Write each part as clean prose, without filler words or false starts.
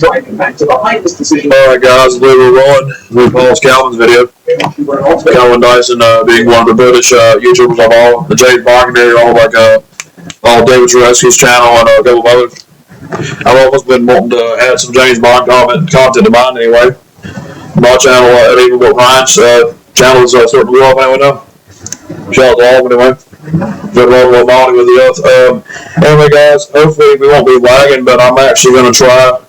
Alright guys, we were rolling with Paul's Calvin's video. Calvin Dyson being one of the British YouTubers of all, the James Barker, all David Rescue's channel and a couple of others. I've always been wanting to add some James Bond content to mine anyway. My channel, at Even Book Ryan's channel is starting to blow up anyway now. Shout out to all anyway. Good level of bonding with the earth. Anyway guys, hopefully we won't be lagging, but I'm actually going to try.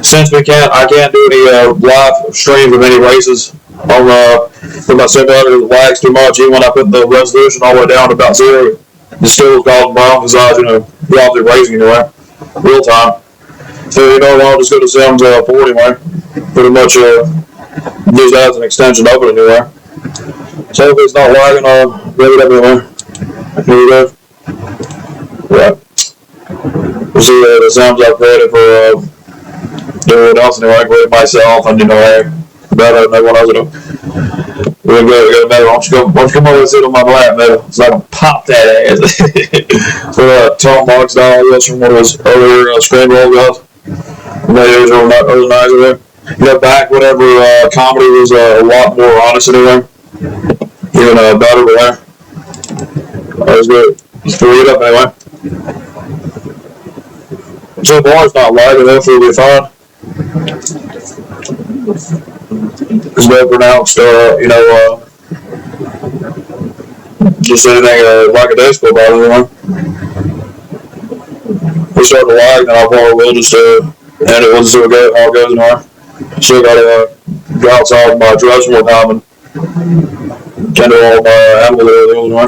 Since I can't do any live streams of any races on with my simulator, it lags too much. Even when I put the resolution all the way down to about 0, it still causing problems because you're obviously racing anyway, real time. So I'll just go to Sims 4 anyway. Pretty much use that as an extension of it anyway. So if it's not lagging, I'll bring it up anyway. Here we go. Yeah. You see the Sims I've created for everyone else anyway, including myself, and hey, better than everyone else will do. We're good, we got a Mette. Why don't you come over and sit on my lap, Mette? So I can pop that ass. So Tom Marks down this from one of his earlier screen roll guys. Those are really nice in there. Back whenever comedy was a lot more honest anyway. Even better than there. That was good. Just threw it up anyway. So far it's not lagging, hopefully it'll be fine. It's been pronounced, just anything like a disco about everyone. We start to lag, then I'll probably will just end it. We'll just see how it goes anyway. Still got to go outside my dress one time and tend to all my animals there anyway.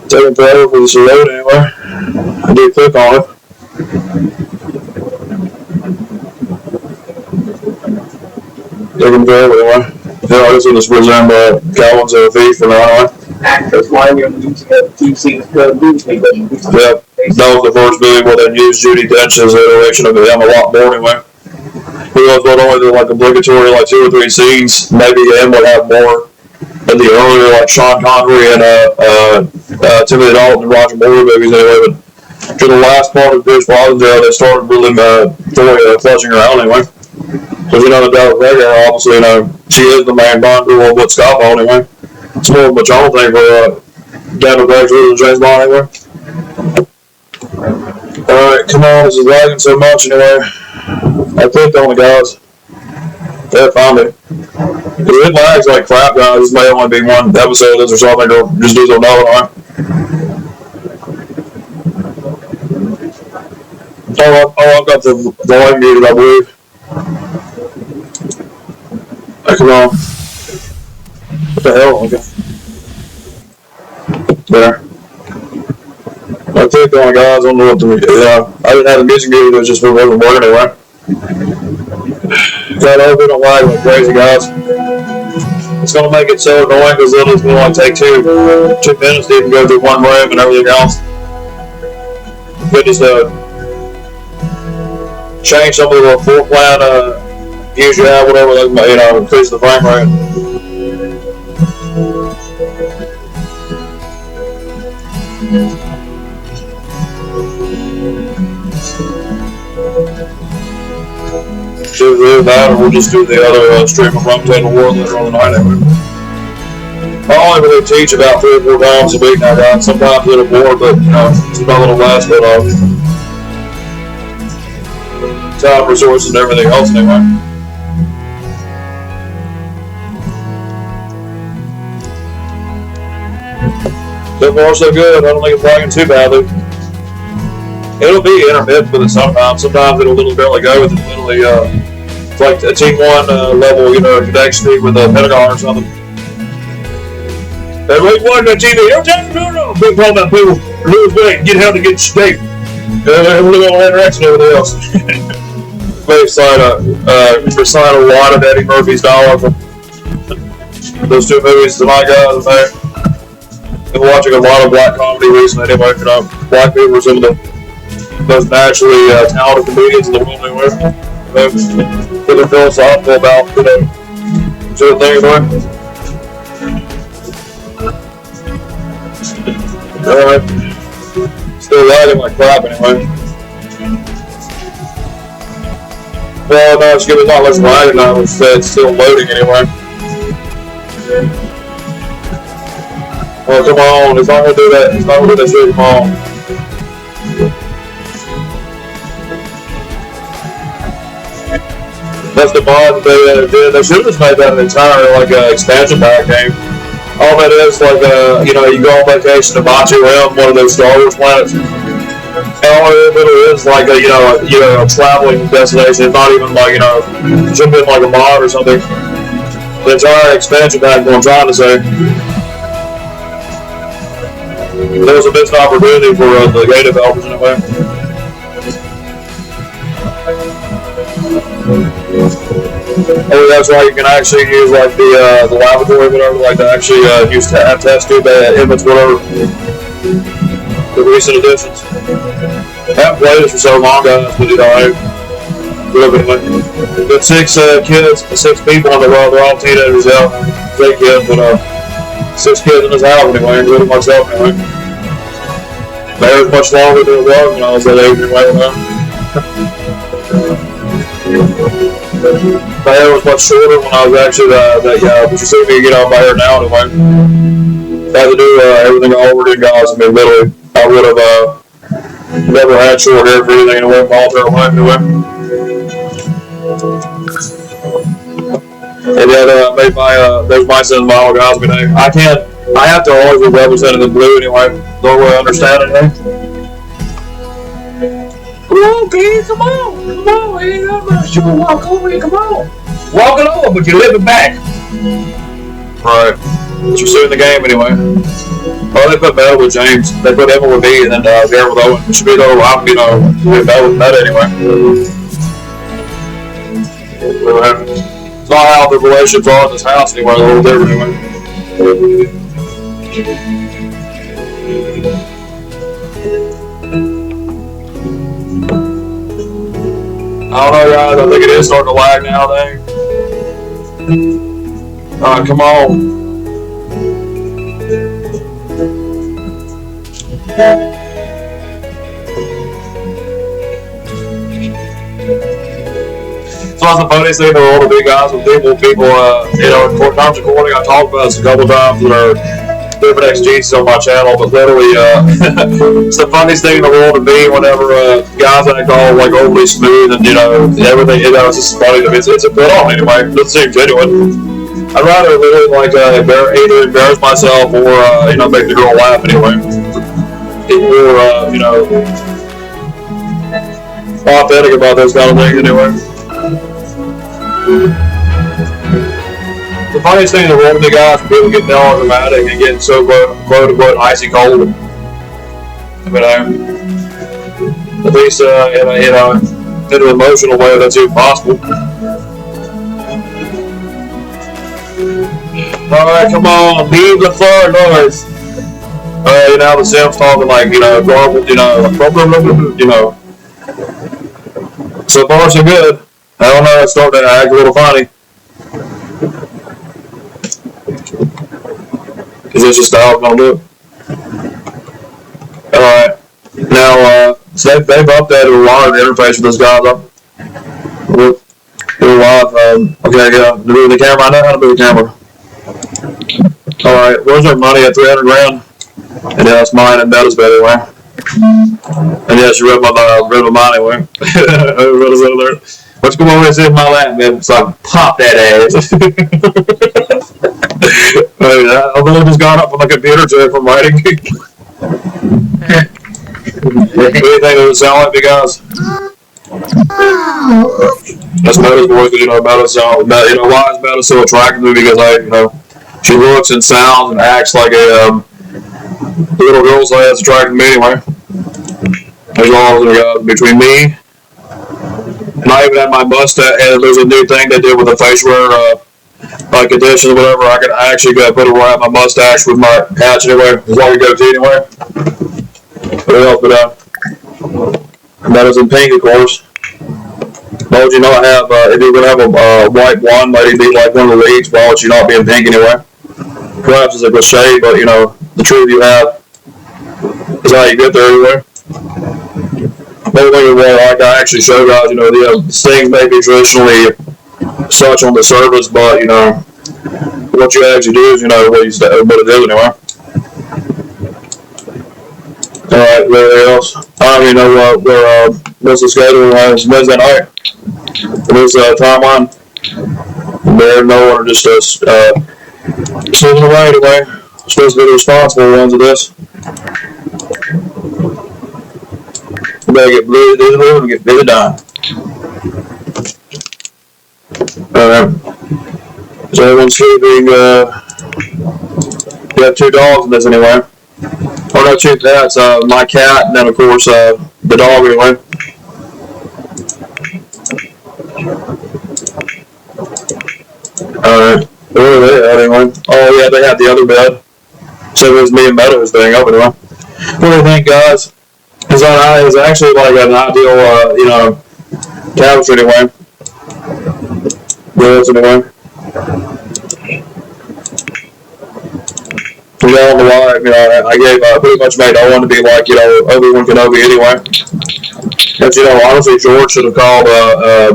Taking forever for this to load anyway. I did click on it. Taking forever anyway. I guess we'll just resume Calvin's feed for now anyway. Access line you're using a TC Yep, that was the first video where they used Judi Dench's iteration of him a lot more anyway. He was only do obligatory 2 or 3 scenes. Maybe him would have more. In the earlier Sean Connery and Timothy Dalton and Roger Moore movies anyway, but to the last part of Bruce Willis there, they started really flushing around anyway. Because the Dallas Regular, obviously, she is the main Bond girl of what Scott Bond anyway. It's more of a genre thing for Daniel Craig's and James Bond anyway. Alright, come on, this is lagging so much anyway. I clicked on the guys. They found it. If it lags like crap, guys, this may only be one episode or something, or just do the another one. Oh, I've got the volume muted, I believe. Hey, come on. What the hell? Okay. There. I clicked on it, guys. I don't know what to do. I didn't have the music muted, it was just wasn't working anyway. That hope we don't lag like crazy, guys. It's going to make it so annoying because it's going to only take 2 minutes to even go through one room and everything else. We just change some of the floor plan views you have, whatever, increase the frame rate. Do that, or we'll just do the other stream of Rum Table War later on the night anyway. I only really teach about 3 or 4 times a week now, guys. Sometimes a little more, but it's about a little less, but time, resources, and everything else anyway. So far so good. I don't think it's lagging too badly. It'll be intermittent with it sometimes. Sometimes it'll literally go with it literally like a Team 1 level, connection with a Pentagon or something. Everybody's watching on TV. Every time big problem about people lose weight, get how to get steak. Really on interaction and everything else. Recite a lot of Eddie Murphy's dialogue from those 2 movies tonight, guys. Been watching a lot of black comedy recently anyway. Black people are some of the most naturally talented comedians in the world anyway. Really philosophical about certain things anyway. Alright. Still lagging like crap anyway. Well, no, it's not less lagging now. It's still loading anyway. Oh, come on. It's not going to do that. It's not going to do that shit. Come on. That's the mod they did. They should have just made that an entire expansion pack game. All that is you go on vacation to Machu Rim, one of those Star Wars planets. And all it is a traveling destination. It's not even it should have been like a mod or something. The entire expansion pack, what I'm trying to say. There was a missed opportunity for the game developers in a way. Oh, that's why you can actually use the laboratory, whatever, to actually use test tube inputs, whatever. The recent additions. I haven't played this for so long, guys, but got 6 kids, 6 people in the world. They're all teenagers, yeah. 3 kids, but 6 kids in this house anyway, including myself anyway. My hair was much longer than it was when I was that age anyway. My hair was much shorter when I was actually but you see me get on my hair now anyway. If I had to do everything I already did, guys, I mean, literally, I would have never had short hair for anything anyway, my entire life anyway. And yet, made there's my son, my old guys today. I have to always be represented in blue anyway. Don't really understand anything. Come on, kid, come on, ain't that much. You can walk over here, come on. Walk it over, but you live it back. Right. You're suing the game anyway. Oh, they put Mette with James. They put Emma with me, and then Beren with Owen. It should be though, I'm, Mette with Mette anyway. It's not how the relationships are in this house anyway, they're a little different anyway. I don't know, guys. I think it is starting to lag now, dang. Alright, come on. So that's the funniest thing in the world to be, guys, with people, in times recording, I talked about this a couple times that are different exegesis on my channel, but literally, it's the funniest thing in the world to me whenever guys act all overly smooth and everything. It's just funny to me. It's a put on anyway. It doesn't seem genuine. I'd rather literally either embarrass myself or make the girl laugh anyway. Or authentic about those kind of things anyway. The funniest thing in the world to me, guys, when people get melodramatic and getting so quote unquote icy cold. I mean, at least in an emotional way, that's even possible. Alright, come on, leave the floor noise. The Sims talking garbled, So far, so good. I don't know, it's starting to act a little funny. Because it's just how I'm going to do it. Alright. Now, so they've updated a lot of the interface with this guy. Do live. Okay, yeah. Move the camera. I know how to move the camera. Alright, where's our money at 300 grand? And yeah, that's mine and Mette's bed anyway. And yeah, she read my mind anyway. What's going on in my lap, man? So I can pop that ass. I've only just gone up on the computer to from writing. What do you think? Does it sound like me, guys? That's Mette's voice, because why is Mette so attractive to me? Because she looks and sounds and acts like a little girl, so that's attractive to me anyway. There's all between me. And I even have my mustache, and there's a new thing they did with the facial hair conditions or whatever. I actually got to put it where I have my mustache with my patch anyway, as long as you go to anyway. What else? But that is in pink, of course. Why would you not have, if you're going to have a white blonde lady be like one of the leads, why would you not be in pink anyway? Perhaps it's a cliche, but the truth you have Is how you get there anyway. Maybe like I actually show guys, these things may be traditionally such on the surface, but what you actually do is what it is anyway. Alright, anything else? I don't even know what's the schedule is Wednesday night. What's the timeline? Beren, no one, or just us slipping away anyway. We're supposed to be the responsible ones of this. We better get blue to do the blue and get blue to die. Alright. So everyone's sleeping, we have 2 dogs in this anyway. Oh no, two cats, my cat, and then of course the dog anyway. Alright, where are they at anyway? Oh yeah, they had the other bed. So it was me and Mette was staying up anyway. What do you think, guys? It's actually like an ideal, couch anyway. Yes, anyway. We got on the wife, I gave, pretty much made Owen to be like, Obi-Wan Kenobi anyway. But, honestly, George should have called,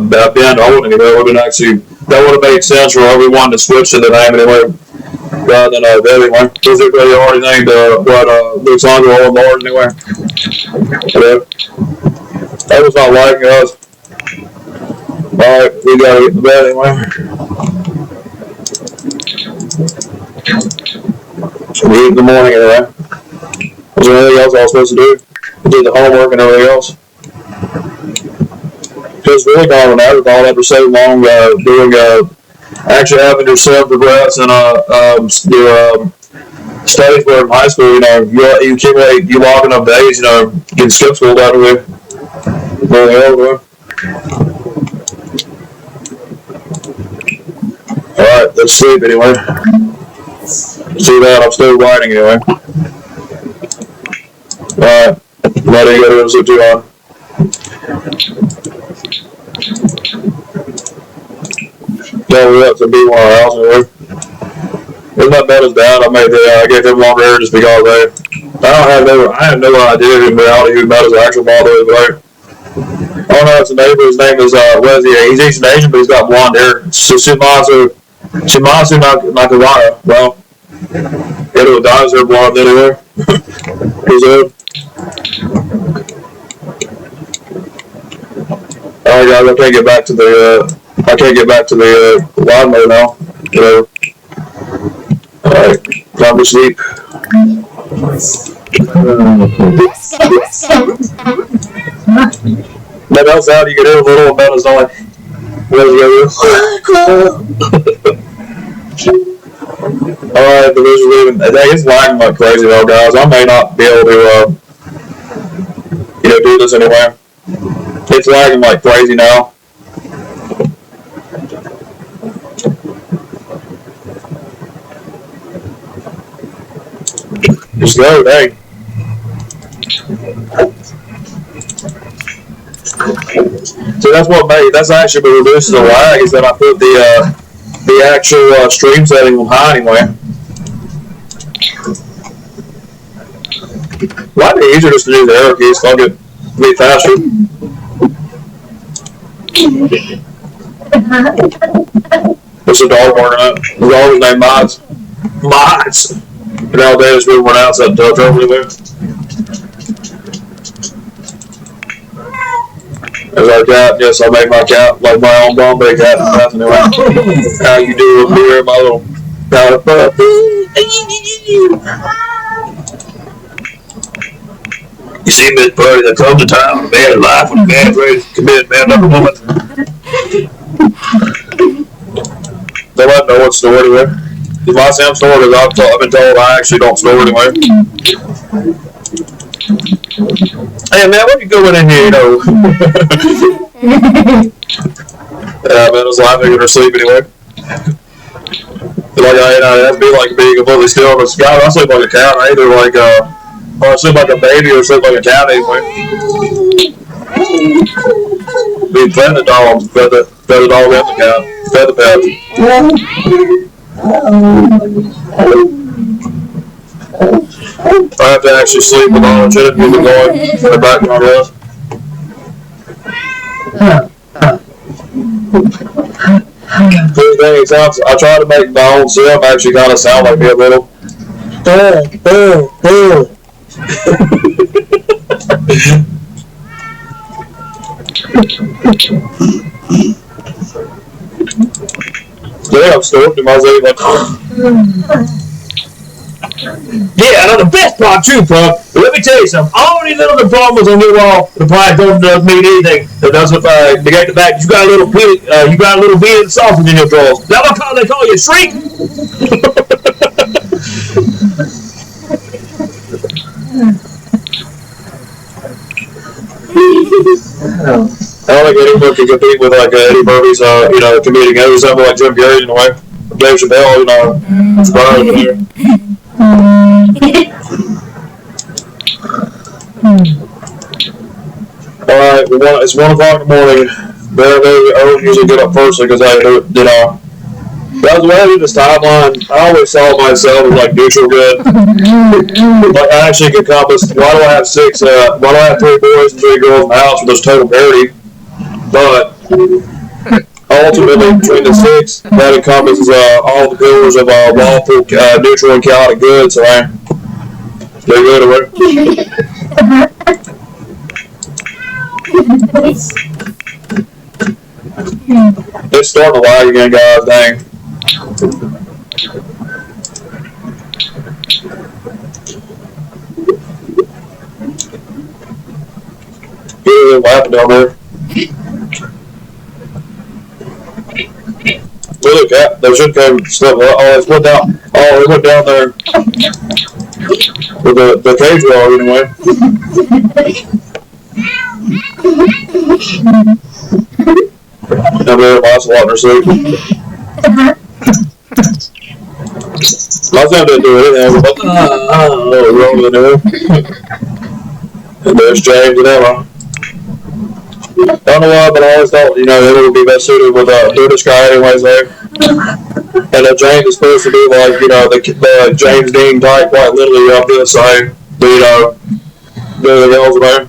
Ben Owen anyway. That would have made sense for Obi-Wan to switch to the name anyway, rather than, anyway. Because everybody already named, Luke's Uncle Owen Lord anyway. That was not liking us. Alright, we gotta get to bed anyway. So we eat in the morning anyway. Was there anything else I was supposed to do? I did the homework and everything else. Just really kind of an afterthought after so long doing actually having your son progress and your studies for in high school. You accumulate, you log enough days. You can skip school that way. Alright, let's sleep anyway. See that? I'm still writing anyway. Alright, letting you go to sleep too hard. Yeah, we have to be one of our house anyway. If my bed is down, I gave him longer hair just because I have no idea in reality who Mette's actual father is, right? Oh no, it's a neighbor. His name is he's Eastern Asian, but he's got blonde hair. Shimazu Nakawara. Well, it'll die as her blonde anyway. He's good. Alright guys, I can't get back to the live mode now. Alright, time to sleep. That else out, you can hear a little about his like, Alright, the visual leaving. It's lagging like crazy though, guys. I may not be able to, do this anyway. It's lagging like crazy now. Just go, dang. So that's actually what reduces the lag, is that I put the actual stream setting on high anyway. Might be easier just to do the arrow keys, so I'll get be faster. What's the dog barking at? The dog is named Mods. Mods! And nowadays we went out to touch over there. As our cat, yes, I make my cat like my own Bombay cat. Anyway. How you do with beer, my little powder pup. You see Miss Party that comes to town, man, life when a man's ready to commit, man, another woman. They might know what store anyway. If I say I'm store, because I've been told I actually don't store anyway. Hey man, what are you going in here, Yeah, man, I was laughing in her sleep anyway. Like that'd be like being completely still. But God, I sleep like a cat. I either like or I sleep like a baby or sleep like a cat anyway. We fed the dog, fed the dog and the cat, fed the pet. I have to actually sleep with all the shit music going in the background of us. The thing is, I try to make my own self actually kind of sound like me a little. Yeah, I'm stoked in my zone. Yeah, I know the best part too, bro. Let me tell you something. All these little diplomas on your wall, the pie doesn't mean anything. It doesn't negate the fact you got a little bit, of sausage in your drawers. Now they call you a shrink. I don't think anyone can compete with like Eddie Murphy's, comedic or something like Jim Carrey in a way. Dave Chappelle, it's Brian over there. Alright, it's 1 o'clock in the morning. Beren and Owen usually get up first because I do, that was the way I did this timeline. I always saw myself as like neutral good. Like I actually could encompass, why do I have 3 boys and 3 girls in the house with this total parity? But ultimately, between the 6, that encompasses all the pillars of lawful, neutral, and chaotic good. So, they're good away. It's starting to lag again, guys. Dang. Yeah, laughing down there. Look at they should come slip. Oh, it went down. Oh, it went down there with the cage dog anyway. Now there lost a lot in her sleep. Last time didn't do anything. We're over the new. And there's James and Emma. I don't know why, but I always thought, they would be best suited with a British guy anyways there. And James is supposed to be like, the James Dean type, quite literally up this side. The girls there.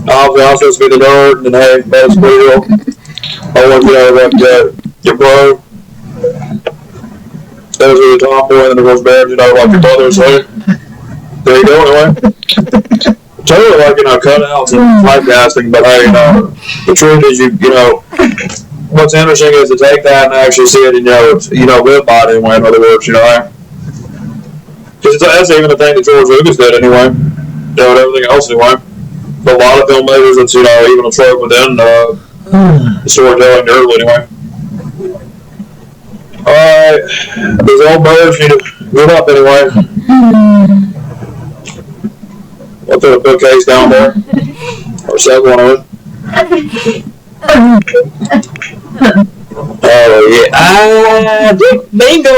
Obviously, I'm supposed to be the nerd, and hey, that's pretty real. Owen, your bro. That was really tomboy, and then of course, Beren, like your brother, so there you go, anyway. Totally like, cutouts and typecasting, but hey, the truth is, what's interesting is to take that and actually see it and, live by it anyway, in other words, Because that's even the thing that George Lucas did anyway, and everything else anyway. But a lot of filmmakers, it's, even a trope within the storytelling nerd anyway. Alright, these old birds need to get up anyway. I'll put a bookcase down there. Or set one of it. Oh yeah. Bingo!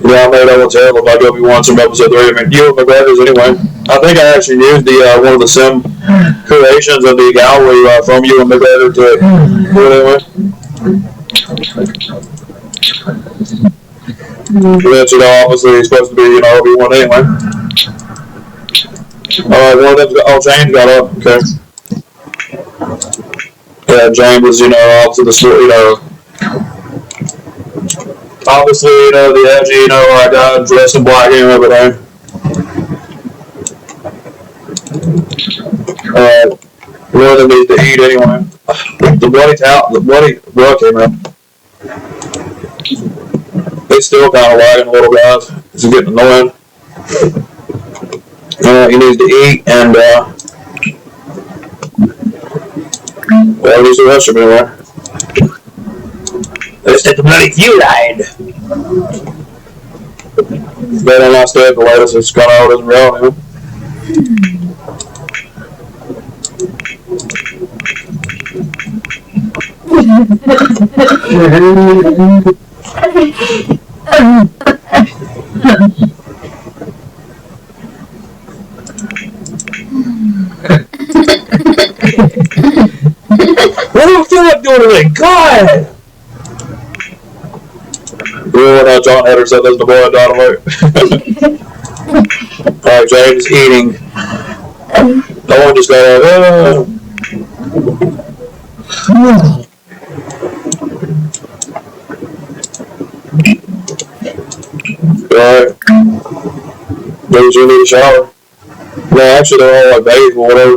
Yeah, I made that one terrible if I go be watching episode 3. I mean, Ewan McGregor's anyway. I think I actually used one of the sim creations of the gallery from Ewan McGregor to do it anyway. Which, obviously he's supposed to be, Obi-Wan anyway. Alright, one of them, James got up, okay. Yeah, James was, obviously the story, obviously, the edgy, guy dressed in black and everything. One of them needs to eat anyway. The bloody rug came out. It's still kind of lagging a little, guys. It's getting annoying. He needs to eat and, well, he's the restroom anyway. Let's take the bloody fluoride. But I'm not staying at the latest. It's kind of out as real, What do I feel like doing today? God! Doing what I John Hatter said there's the boy dynamite. Alright, James is eating. Owen just got out. Alright. Maybe you need a shower. No, actually they're all like bathed or whatever.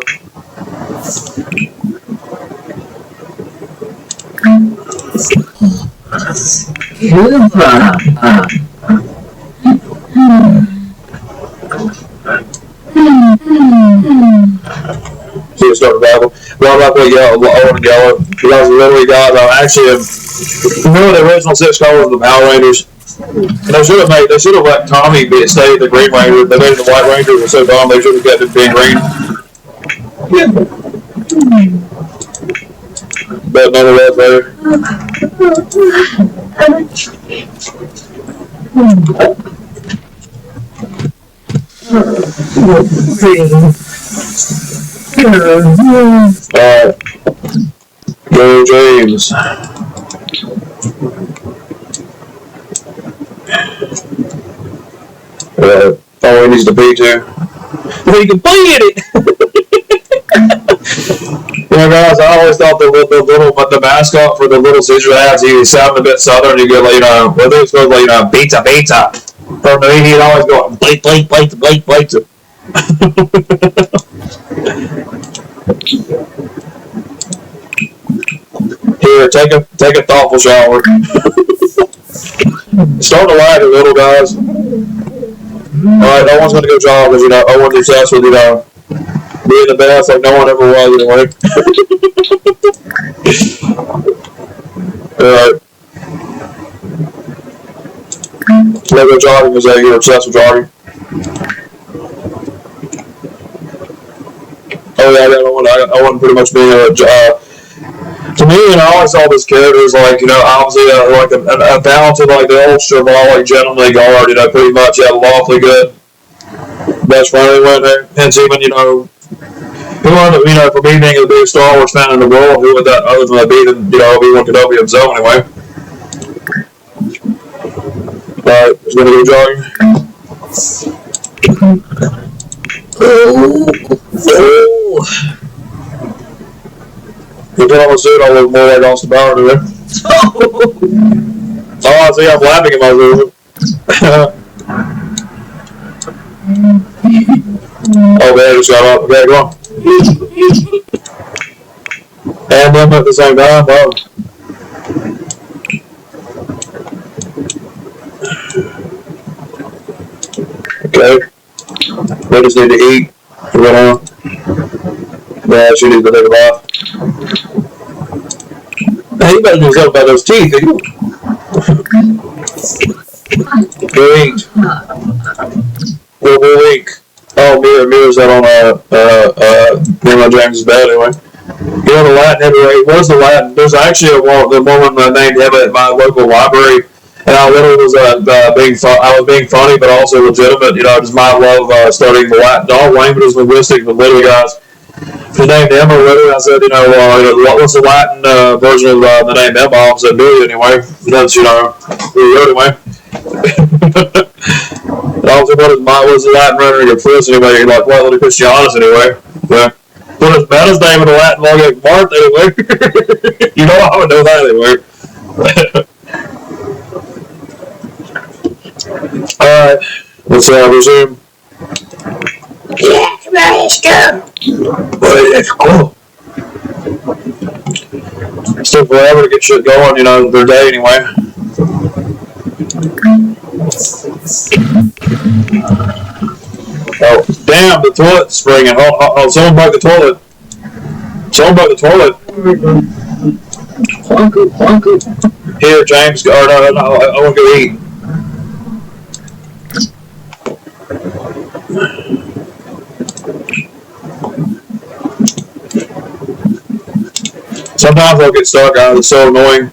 See it start to babble. Well, I'm not going to yell, Owen and yellow. Because literally, guys, I actually am. Remember the original 6 colors of the Power Rangers? And they should have let Tommy stay the Green Ranger. They made the White Ranger was so dumb they should have kept him being green. But nonetheless, later. Alright. Go James. Oh, he needs to pee too. Well, you can pee in it! You know, guys, I always thought the mascot for the Little Caesar ads, he sounded a bit southern. You get, like, you know, whether it's called, like, you know, pizza. From the he'd always go, bleep. Here, take a thoughtful shower. Start to lag a little, guys. Alright, no one's gonna go jog because, you know, Owen's obsessed with, you know, being the best like no one ever was anyway. Alright. Let's go jogging because you're obsessed with jogging. Oh yeah, I want pretty much being to me, you know, I always saw this character as like, you know, obviously like a talented, like the old chivalric gentlemanly guard, you know, pretty much had a lawfully good best friend who went there. Hence even, you know, who would, you know, for me being the biggest Star Wars fan in the world, who would that other than be than, you know, Obi-Wan Kenobi himself anyway. Alright, just gonna go jogging. You put on a suit, I look more like Austin Power today. Oh, I see, I'm laughing at my suit. Oh, man, just got up. Okay, go on. And them at the same time, oh. Okay. We just need to eat. What's going on? Yeah, she needs to take a bath. Hey, you better do something about those teeth, you? Go eat. We'll eat. Oh, Mira's out on Mira James' bed anyway. You know the Latin heavyweight. What's the Latin? There's actually the woman named Emma at my local library, and I literally was I was being funny, but also legitimate. You know, just my love studying the Latin. All language is linguistic, but literally, guys. The name Emma, literally, I said, you know, what's the Latin version of the name Emma? I said, do it anyway. That's, you know, anyway. Also, what's the Latin rendering of Chris anyway? Like, what little Christianus anyway? Yeah. What is Metta's name in the Latin like Martha anyway? You know, I would know that anyway. Alright, let's resume. Yeah, come on, let's go. Well, let's go. It took forever to get shit going, you know, their day anyway. Oh, damn, the toilet's springing. Oh, someone broke the toilet. Someone broke the toilet. Here, James, or no, I want to go eat. Sometimes I'll get stuck on it. It's so annoying.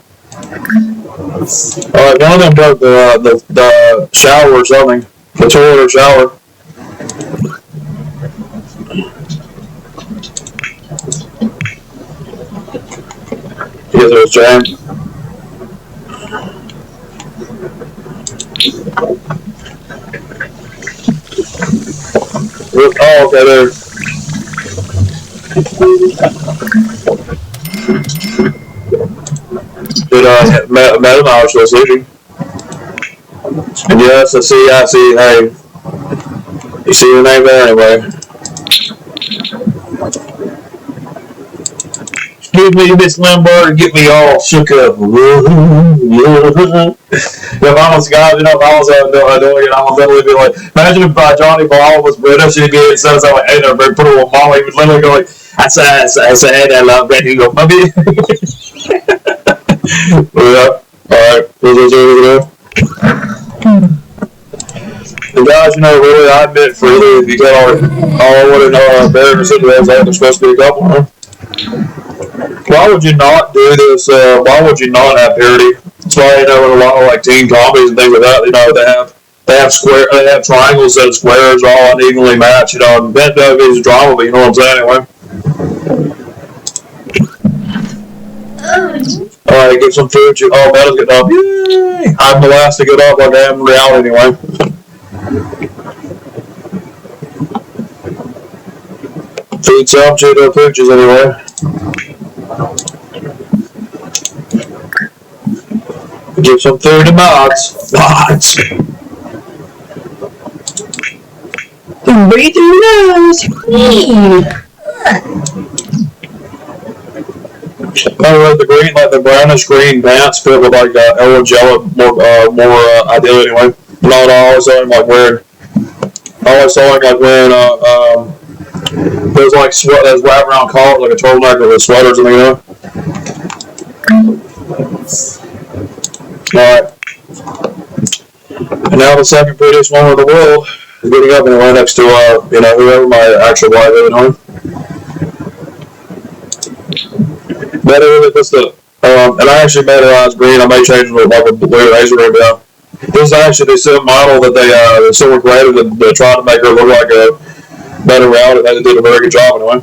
Alright, one of them broke the shower or something. The toilet or shower. Yes, it was jammed. Oh, okay, there. Did Mette knowledge was leaving. And yes, I see, hey. You see your name there anyway. Excuse me, Miss Lindbergh, get me all shook up. If I was God, if I was doing it, I was literally be like, imagine if Johnny Ball was British and he'd be so like, hey there, put a little mama, he would literally go like, I said, I love that. He'd go, maybe. Yeah, alright. And guys, really, I admit freely, if you got all I want to know Beren said was that there's supposed to be a couple, huh? Why would you not do this? Why would you not have parity? That's why, in a lot of like teen comedies and things like that, they have triangles and squares all unevenly matched, and that is drama, but you know what I'm saying anyway. Alright, get some food. Oh, Mette's getting up. Yay! I'm the last to get up like I am in reality anyway. Feed some to the pooches anyway. Give some food to mods. Mods! Breathe through your nose. The green, like the brownish green pants fit with like orange yellow more ideal anyway. Not always saw him like wearing. I always saw him like wearing there's like sweat that's wrapped around collars like a turtleneck with sweaters and Alright. And now the second prettiest woman in the world is getting up anyway next to whoever my actual wife is. And I actually made her eyes green. I may change them to like a blue laser ring down. This is actually the same model that someone created to try to make her look like a better reality. They did a very good job anyway.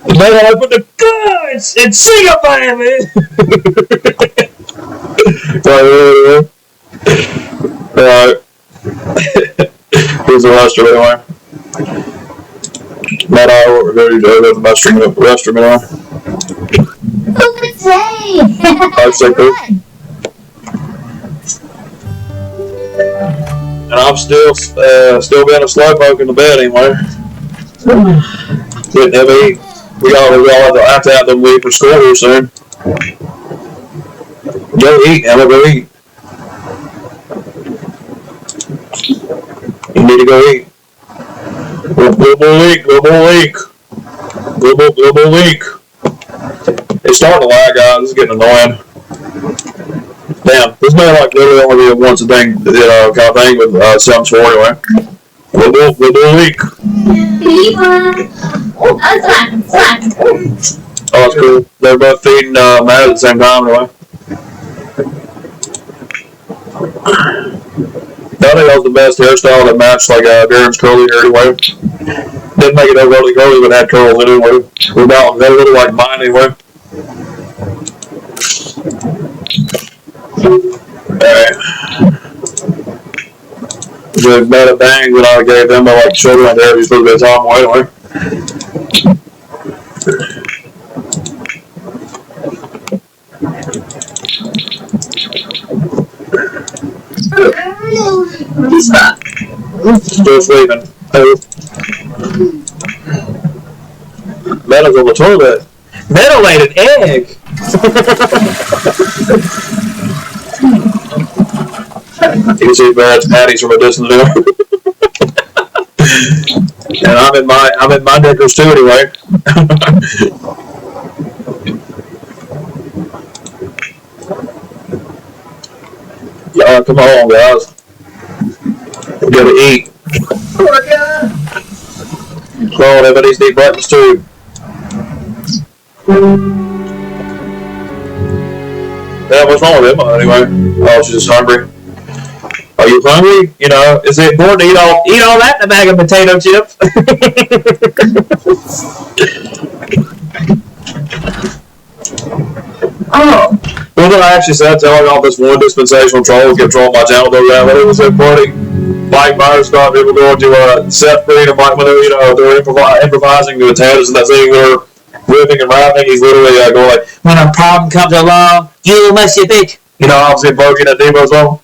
You better open the goods and sing it, baby! Alright. Here's the restroom anyway. Not all we're going to do the restroom anyway. Who could say? I'd say cool. And I'm still being a slowpoke in the bed anyway. Didn't have to eat. We all have to have them leave for school here soon. Go eat, Emma, go eat. You need to go eat. Global leak. It's starting to lag, guys. This is getting annoying. Damn, this may like literally only be a once a thing, kind of thing with some sort anyway. Global leak. Oh, slack. Oh, that's cool. They're both feeding Matt at the same time anyway. I think that was the best hairstyle that matched like Beren's curly hair anyway. Didn't make it overly curly, but had curls anyway. Without that little like mine anyway. Alright. The better bang that I gave them, I like shoulder length hair, he's supposed to be a top one anyway. Still sleeping. Mette's on the toilet. Mette laid an egg! You can see Beren's patties from a distance now. And I'm in my knickers too anyway. Come on, guys. We gotta eat. Come on, everybody needs to eat breakfast too. Yeah, what's wrong with Emma anyway? Oh, she's just hungry. Are you hungry? Is it important to eat all that in a bag of potato chips? Oh. One thing I actually said, telling all this one dispensational troll kept trolling my channel though, that it was so funny. Mike Myers thought people going to set free and Mike, when they're improvising to the tangents and that thing, they're ripping and rapping. He's literally going like, when a problem comes along, you must pick. Obviously invoking that Devo song.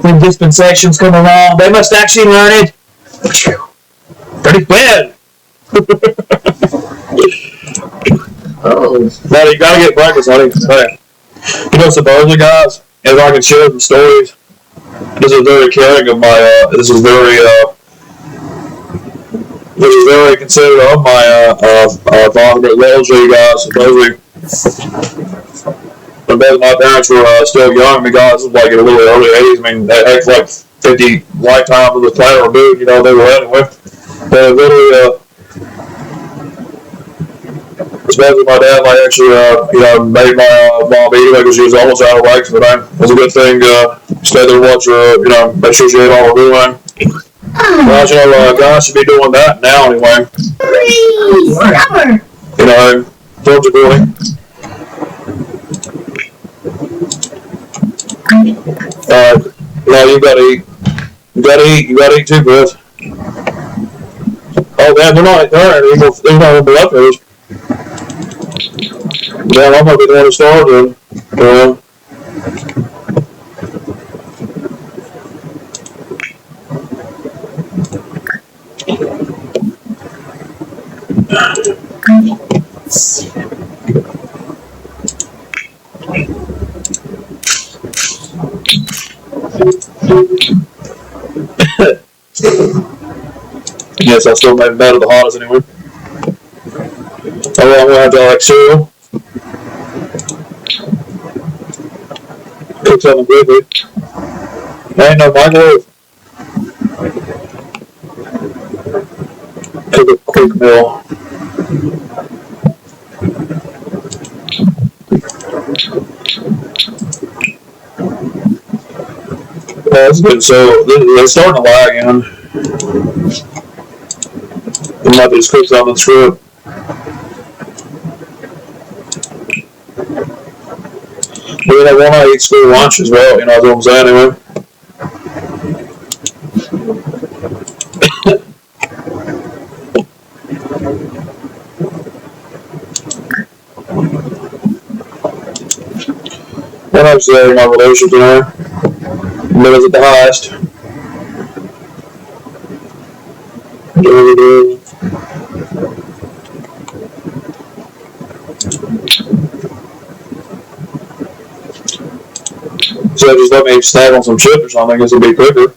When dispensations come along, they must actually learn it. Pretty bad. Oh, man, you gotta get breakfast, honey. Hey. Supposedly, guys, if I can share some stories, this is very caring of my, this is very considerate of my, father, but little to you guys, supposedly, when both my parents were, still young, this was like in the little early 80s, they had like 50 lifetimes of the planet removed, they were anyway. They literally, especially my dad, actually, made my mom eat because she was almost out of legs, but it was a good thing, stay there and watch her, make sure she ate all her food. Well, guys should be doing that now anyway. Told you, Billy. You gotta eat. You gotta eat too, Chris. Oh, man, they're not even leftovers. Yeah, I'm gonna be the one who started. Yes, I still made better the hottest anyway. Oh, I'm gonna have to cereal. Cook something quickly. Ain't no microwave. Cook a quick meal. It's good. So it's starting to lag again. We might just cook something and screw it. We want to eat school lunch as well, that's what I'm saying anyway. What I'm saying, my relationship, but it's at the highest. So just let me snack on some chips or something, I guess it'll be quicker.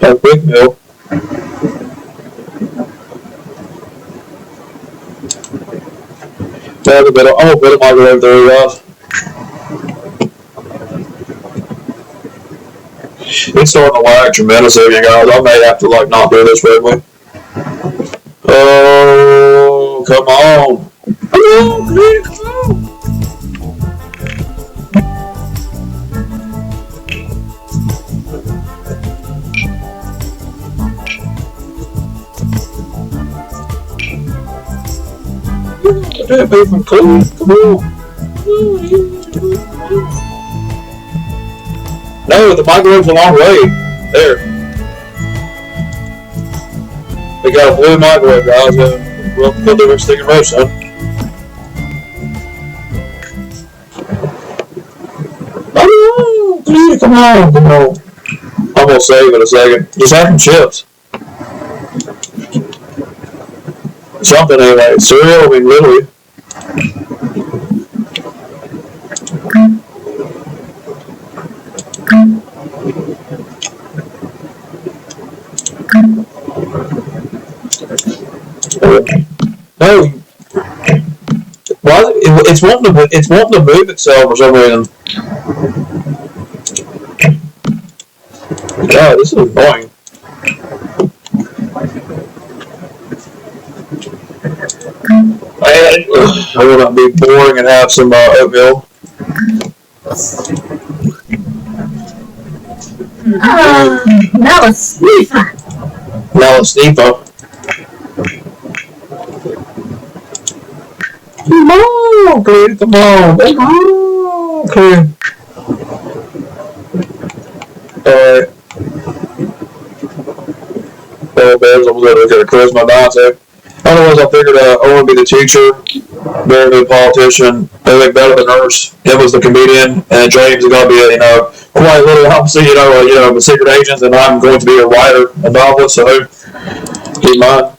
A quick meal. I'm gonna put it in the microwave there, guys. It's starting to lag tremendously again, guys. I may have to not do this regularly. Oh, come on. Oh, please, come on. That baby, come on. No, the microwave's a long way. There. They got a blue microwave, guys. We'll do a stick and roast, son. Oh, please, come on. I'm gonna save it a second. Just have some chips. Something anyway. Cereal, literally. No. Why? It's wanting to move itself for some reason. God, this is annoying. I want to be boring and have some oatmeal. Now it's sniffer. Now it's sniffer. Come on, Clear. Come on. Come on, Clear. Alright. Oh, Bears, I'm going to get a charisma Dante. Otherwise, I figured Owen would be the teacher, Beren be the politician, they make better the nurse, Him was the comedian, and James is going to be a, quite little opposite, a secret agent, and I'm going to be a writer, a novelist, so keep in mind.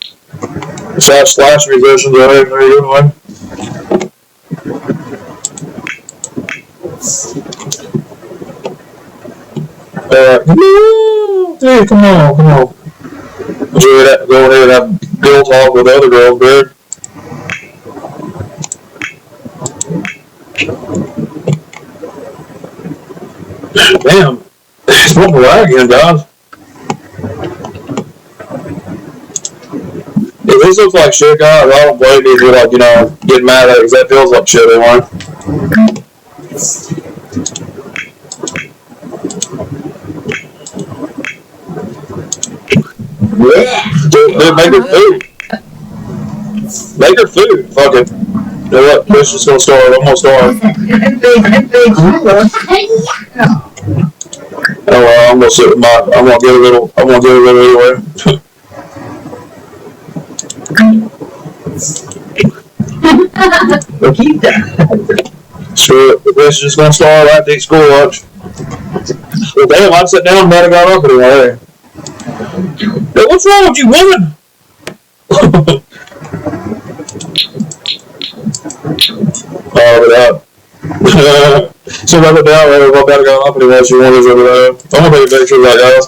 Slash musicians, right? There you go, Dude, come on. Go ahead and have girl talk with other girls, dude. Damn. It's one more again, guys. If this looks like shit, guys, I don't blame you if you're getting mad at it, because that feels like shit anyway. Dude, make her food. Make her food. Fuck it. You know what? Chris is gonna starve. I'm gonna starve. Oh well, I'm gonna sit with my. I'm gonna get a little anyway. Keep that. Screw it. Chris is just gonna starve after eat school lunch. Well, damn, I'd sit down and might have got up anyway. Hey, what's wrong with you, woman? So I went down there, I better go up anyway. She wanted to. I'm gonna take a picture of that, guys.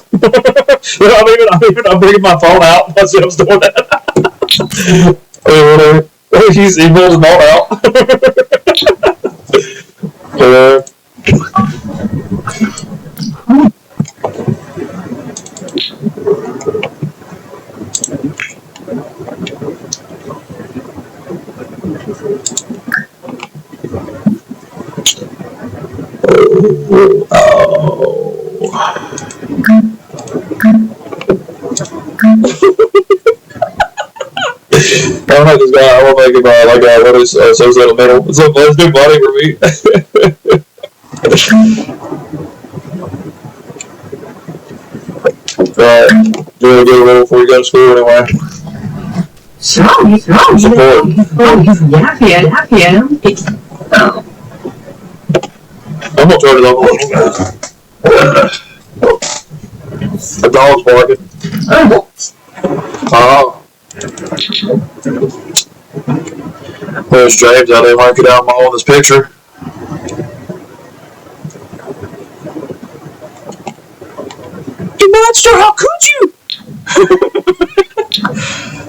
I'm bringing my phone out. That's what I was doing that. He pulls the phone out. I don't like this guy. I want to make him what is social middle. Let's do buddy for me. Alright, do you want to get a little before you go to school anyway? I'm gonna turn it up a little bit. The dog's barking. There's James out there marking out all this picture. You monster, how could you?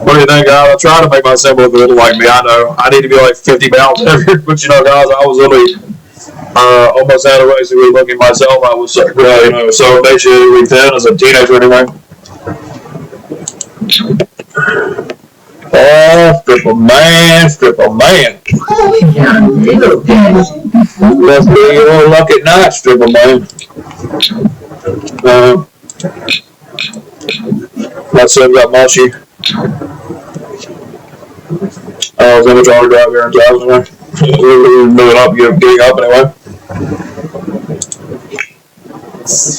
What do you think, guys? I try to make myself look a little like me. I know I need to be like 50 pounds heavier, but guys, I was literally almost out of basically looking at myself. I was so basically thin as a teenager anyway. Oh, stripper man. Must be your lucky night, stripper man. My son got mushy. I was in the car to drive here in town anyway. Moving up, getting up anyway.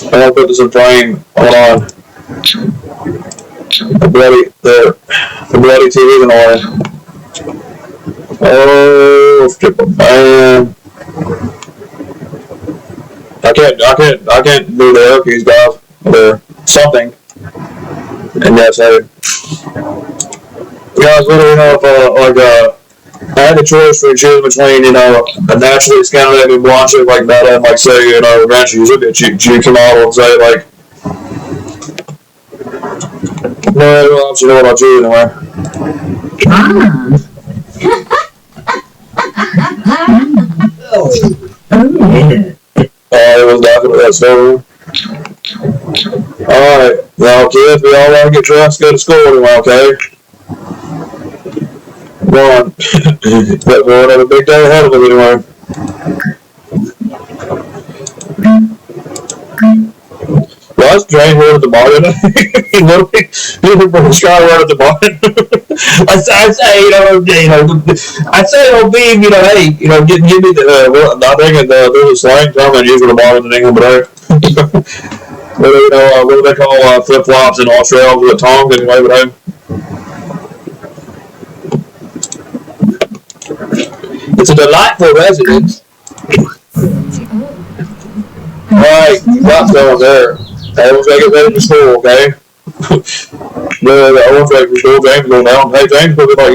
I'm gonna put this in frame. Hold on. The bloody TV is annoying. Oh, stripper man. I can't do the air keys, guys. Or something. And yes, hey. Guys, if I had the choice for choosing between, a naturally Scandinavian blonde chick like Mette and say, eventually she'd be a GQ model and say no, I don't know about you anyway. It was definitely that story. Alright, now kids, we all want to get dressed, go to school anyway, okay? One. But we're gonna have a big day ahead of us anyway. Well, that's Jane here at the bottom. He looked at the sky right at the bottom. I say, I say, oh, being, hey, give me the, I think there's a slang term that usually borrowed in England, but what do they call flip flops in Australia with a tongue anyway, but it's a delightful residence. Alright, not going there. Hey, we'll take it back to school, okay? The Owen take to school, James go down. Hey, James will be like,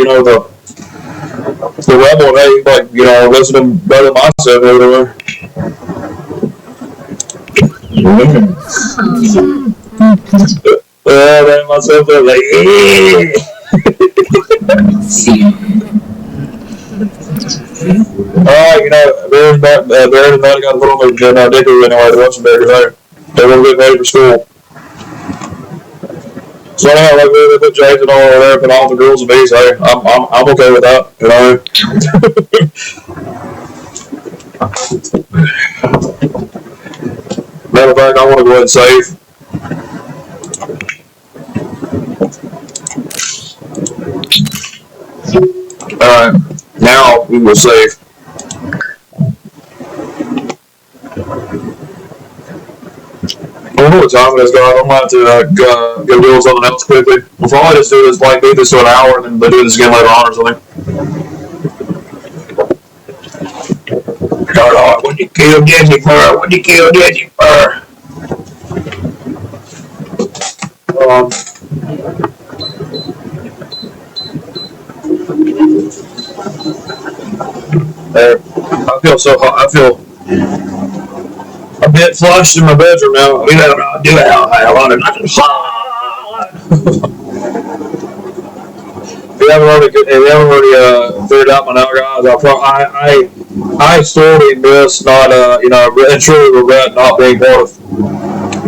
the rebel, hey, like, listening better than myself over there. Then myself was like, Alright, Beren and Mette got a little bit ridiculous anyway, the Russian there. They were getting ready for school. So anyhow, like they put James and all over there, put all the girls and bees, hey, I'm okay with that, Matter of fact, I want to go ahead and save. Alright, now we will save. I don't know what time it is, guys. I'm going to have to go do something else quickly. We'll probably just do this, do this to an hour, and then we'll do this again later on or something. What'd you kill Jesse for? What'd you kill Jesse for? There. I feel so hot. I feel a bit flushed in my bedroom now. We don't do it out high. I want it hot. If you haven't already figured out my now, guys, I sorely miss not, and truly regret not being part of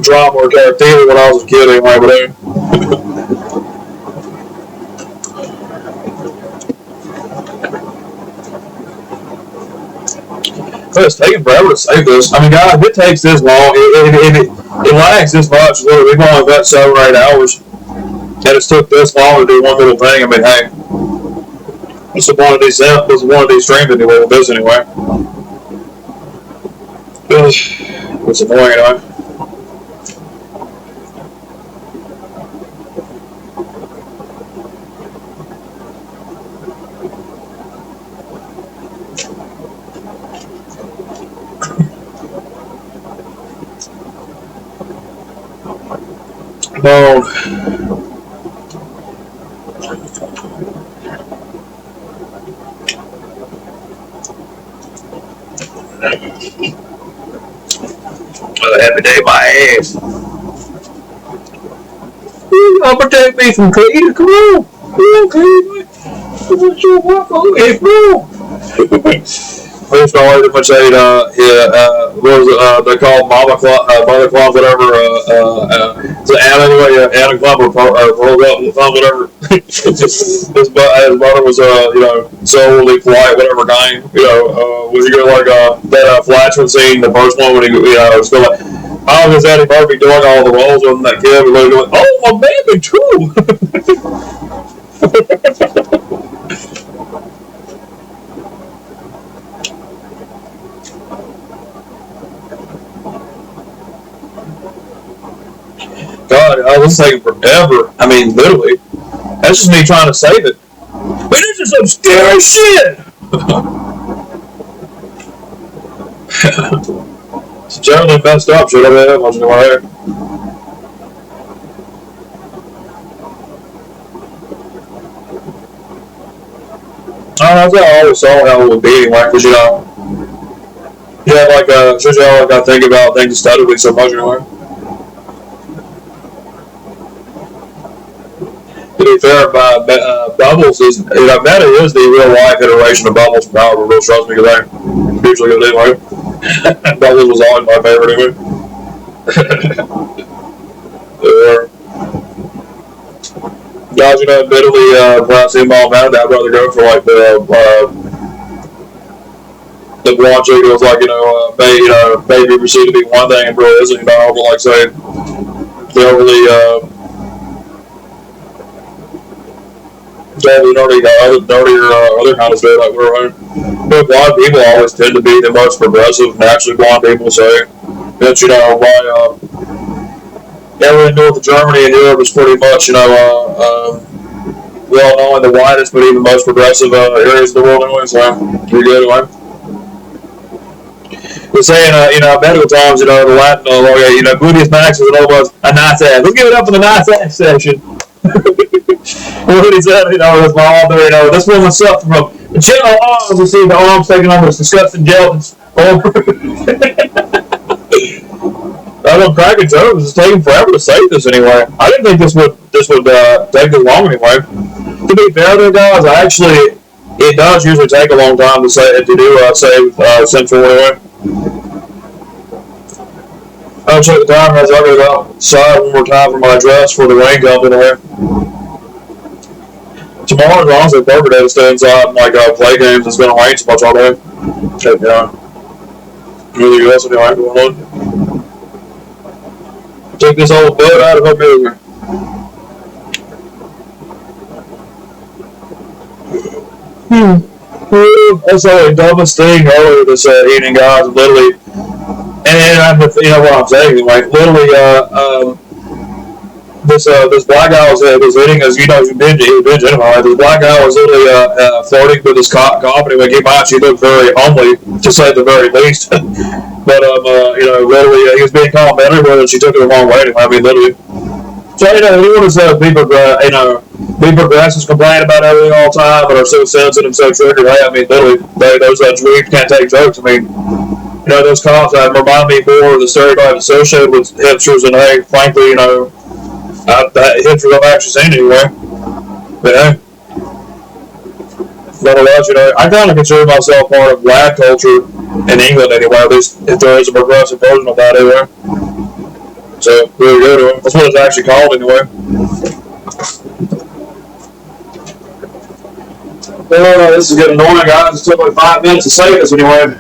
drama or theater when I was a kid anyway, but it's taking forever to save this. I mean, guys, if it takes this long, it lags this much, we've only got 7 or 8 hours, and it's took this long to do one little thing. I mean, hey, what's the point of these streams anyway, with this anyway? It's annoying anyway. No. Happy day, my ass. I'll protect me from Cletus. Come on. Come on, Cletus. I'm not sure what it's wrong. First of all, they would say, what was it, they call Mother Club, whatever, so Anna, anyway, Anna Club, or whatever. his mother was, solely polite, whatever kind, was he going like, that Flatchman scene, the first one when he, was still like, I was Eddie Murphy doing all the roles with that kid, and going, oh, my baby, too! God, I was taking forever. I mean, literally. That's just me trying to save it. But this is some scary shit! It's generally messed up, should I be that much in my hair? That's how I always saw how it would be, like, because, shows you how, I think about things aesthetically so much, anyway. To be fair, Bubbles is, Mette is the real life iteration of Bubbles from Power of Real Trust Me, because I usually go anyway. Bubbles was always my favorite anyway. Guys, admittedly, when I see Mom and Dad, I'd rather go for like the blonde chick who was like, baby perceived to be one thing and really isn't, but like say, the overly, totally other kind of stuff like we're around. But blonde people always tend to be the most progressive, naturally blonde people say that, you know, why, everything north of Germany and Europe is pretty much, you know, well, not only the widest, but even the most progressive areas of the world anyway, so pretty good anyway. We're saying, you know, medical terms, you know, the Latin lawyer, you know, gluteus max is almost a nice ass. Let's give it up for the nice ass section. What he said, you know, was my author, you know, this woman suffered from general arms. You see the arms taking on this disgusting gelatins. I don't crack it jokes. It's taking forever to say this anyway. I didn't think this would take this long anyway. To be fair though, guys, it does usually take a long time to save Central anyway. I'll check the time as I go outside one more time for my address for the rain comes anyway. Tomorrow is honestly perfect day to stay inside and like play games. It's gonna rain so much all day. Check it out. Anything else anyway going on? Take this old boat out of her mirror. I saw the dumbest thing earlier this evening, guys. Literally, and you know what I'm saying anyway. Literally, this black guy was eating, as you know, he binge anyway. This black guy was literally flirting with his company when he came out. She looked very homely, to say the very least. But you know, literally, he was being complimentary with her, and she took it the wrong way. Anyway. I mean, literally. So you know, anyone who's be progressive, complain about everything all the time, and are so sensitive, so triggered. Hey, I mean, literally, those dreams can't take jokes. I mean, you know, those cops remind me more of the stereotype associated with hipsters, and hey, frankly, you know, hipsters I've actually seen anyway. But hey, nonetheless, you know, I kind of consider myself part of black culture in England anyway. At least if there is a progressive version of that anyway. So really good. That's what it's actually called anyway. This is getting annoying, guys. It took like 5 minutes to say this anyway.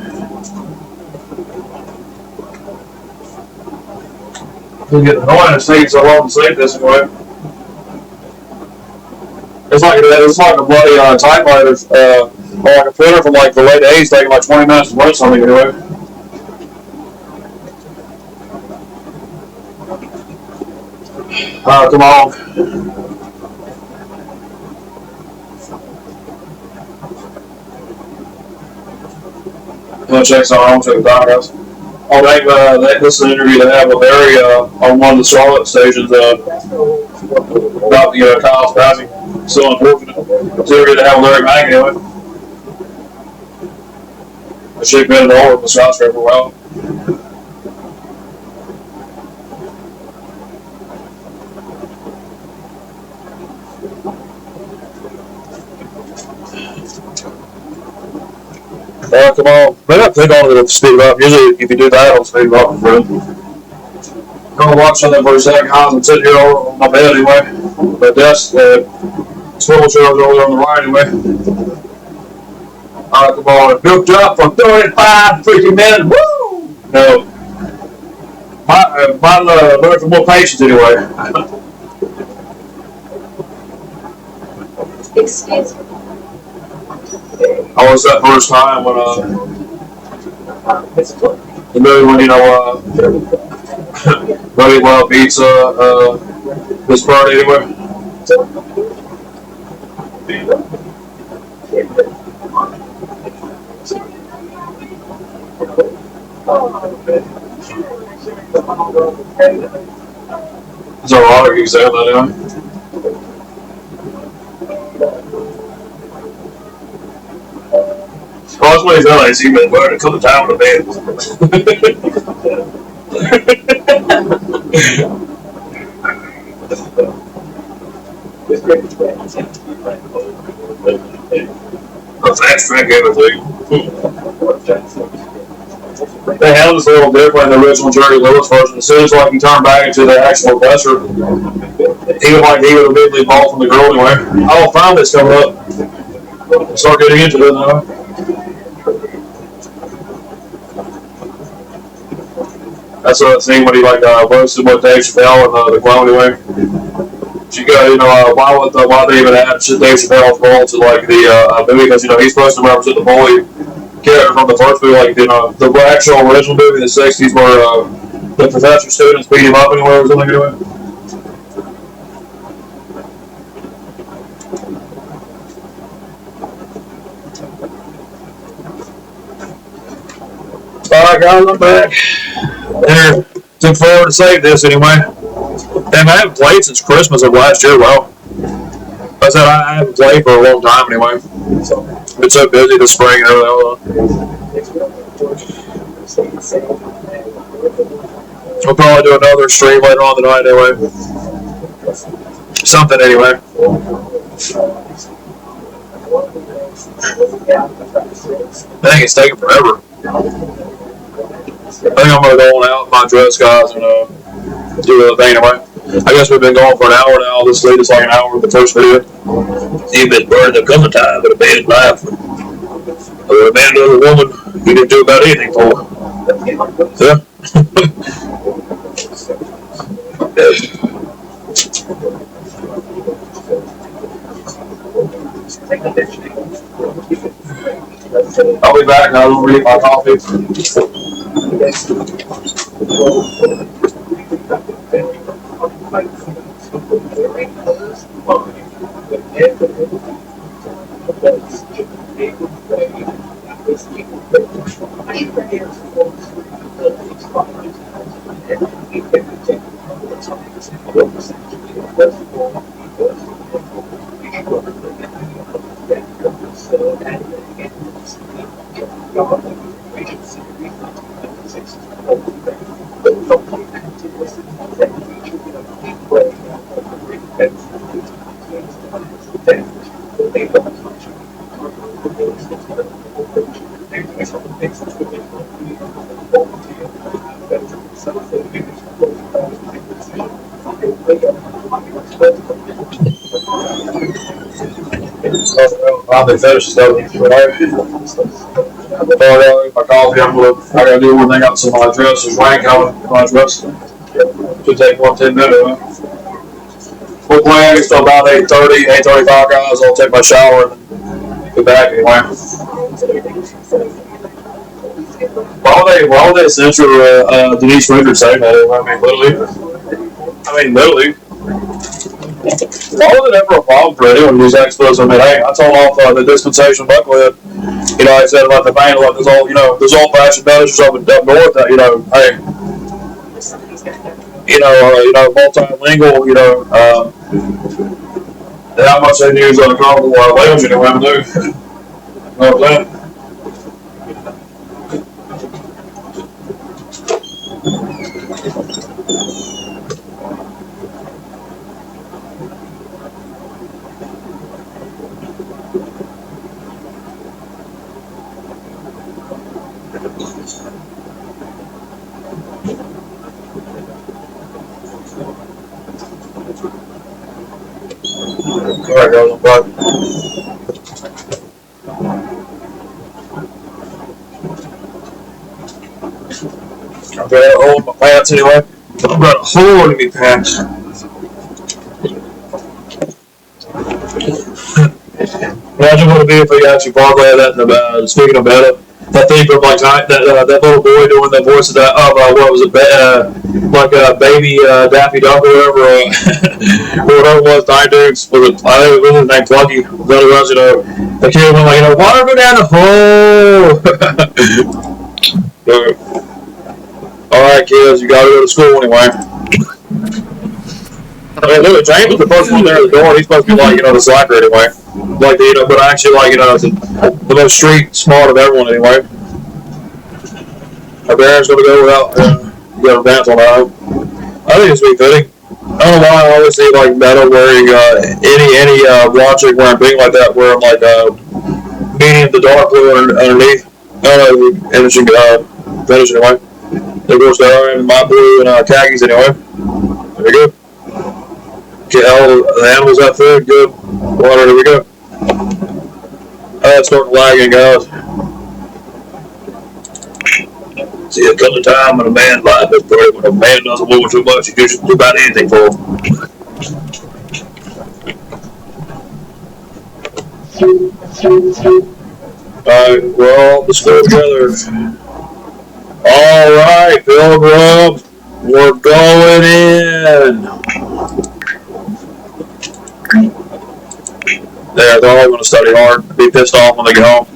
It's getting annoying. It's taking so long to say this anyway. It's like a bloody typewriter, or like a printer from like the late 80s taking like 20 minutes to write something anyway. Come on. I'm gonna check something. I'm gonna check the time, guys. Oh, this is an interview they have with Barry on one of the Charlotte stations about the Kyle's passing. So unfortunate. It's an interview they have with Larry Mag anyway. The chick been in the over the skyscraper for a while. Come on. Maybe I click on it to speed it up. Usually, if you do that, it'll speed it up for free. I'm going to watch something for a second. I'm sitting here on my bed anyway. The desk, swivel chair over there on the right anyway. Alright, come on. Booked up for 35 freaking minutes. Woo! No. Mine learned for more patience anyway. Excuse me. I was that first time when the movie when you know Buddy Wild beats this party anyway. It's ironic you say that anyway. Well, that's what he's done. He's been burning till the time of the bed. That's abstract everything. They handled this a little different in the original Jerry Lewis version. As soon as like he turned back into the actual professor, he would immediately fall from the girl anyway. I'll find this coming up. Start getting into it now. That's what I've seen when he like roasted with Dave Chappelle and the clown anyway. you go, why they even add Dave Chappelle's role to like the movie, because he's supposed to represent the bully character from the first movie, like the actual original movie in the '60s where the professor students beat him up anywhere or something anyway. Alright guys, I'm back. Here, took forward to save this anyway. Damn, I haven't played since Christmas of last year. Well, I said I haven't played for a long time anyway. Been so busy this spring and everything. We'll probably do another stream later on tonight anyway. Something anyway. Dang, it's taking forever. I think I'm going to go on out with my dress, guys, and do the thing anyway. I guess we've been going for an hour now. This lead is like an hour with the first video. You've been burning the coming time with a man's life. With a man or a woman, you didn't do about anything for. Yeah. I'll be back. I'll read my coffee. I'll be finished stuff. My coffee, I gotta do one thing out some of my dresses. Rank out my dress. Should take 10 minutes. We'll play until about 8:30, 8:35, guys. I'll take my shower and be back anyway. Why would they censor Denise Richards saying that? I mean, literally. Why was it ever a problem for anyone who's exposed? I mean, hey, I told off the dispensation bucklid. I said about the man, like there's old-fashioned ministers up north that, hey, multilingual, how much they use on a global language anyway, do. You know what I'm saying? Alright guys, I'm back. I've got a hole in my pants anyway. I've got a hole in my pants. Imagine what it'd be if we actually parlay that in the, speaking of Mette, that thing from like that little boy doing the voice of that, what was it, like a baby Daffy Duck or whatever, whatever it was, Nine Dudes, I think it was his name, Pluggy, that it was, the kid went like, water go down the hole. Alright kids, you gotta go to school anyway. I mean, look, James was the first one there at the door, he's supposed to be like, the slacker anyway. Like, but actually, like, the most street smart of everyone anyway. Our Beren's gonna go without, get a dance on that. I think it's be fitting. I don't know why I always see, like, Mette wearing, any watching wearing thing like that, wearing, like, medium to dark blue underneath. I don't know, finishing anyway. There goes there, my blue and khakis anyway. There we go. Get all the animals out there, good. Water, there we go. It's starting lagging, guys. See, there comes a time when a man's life is pretty, when a man does a woman too much, you can do about anything for him. Alright, we're all at the school together. Alright, Pilgrim, we're going in. Yeah, they're all going to study hard, be pissed off when they get home.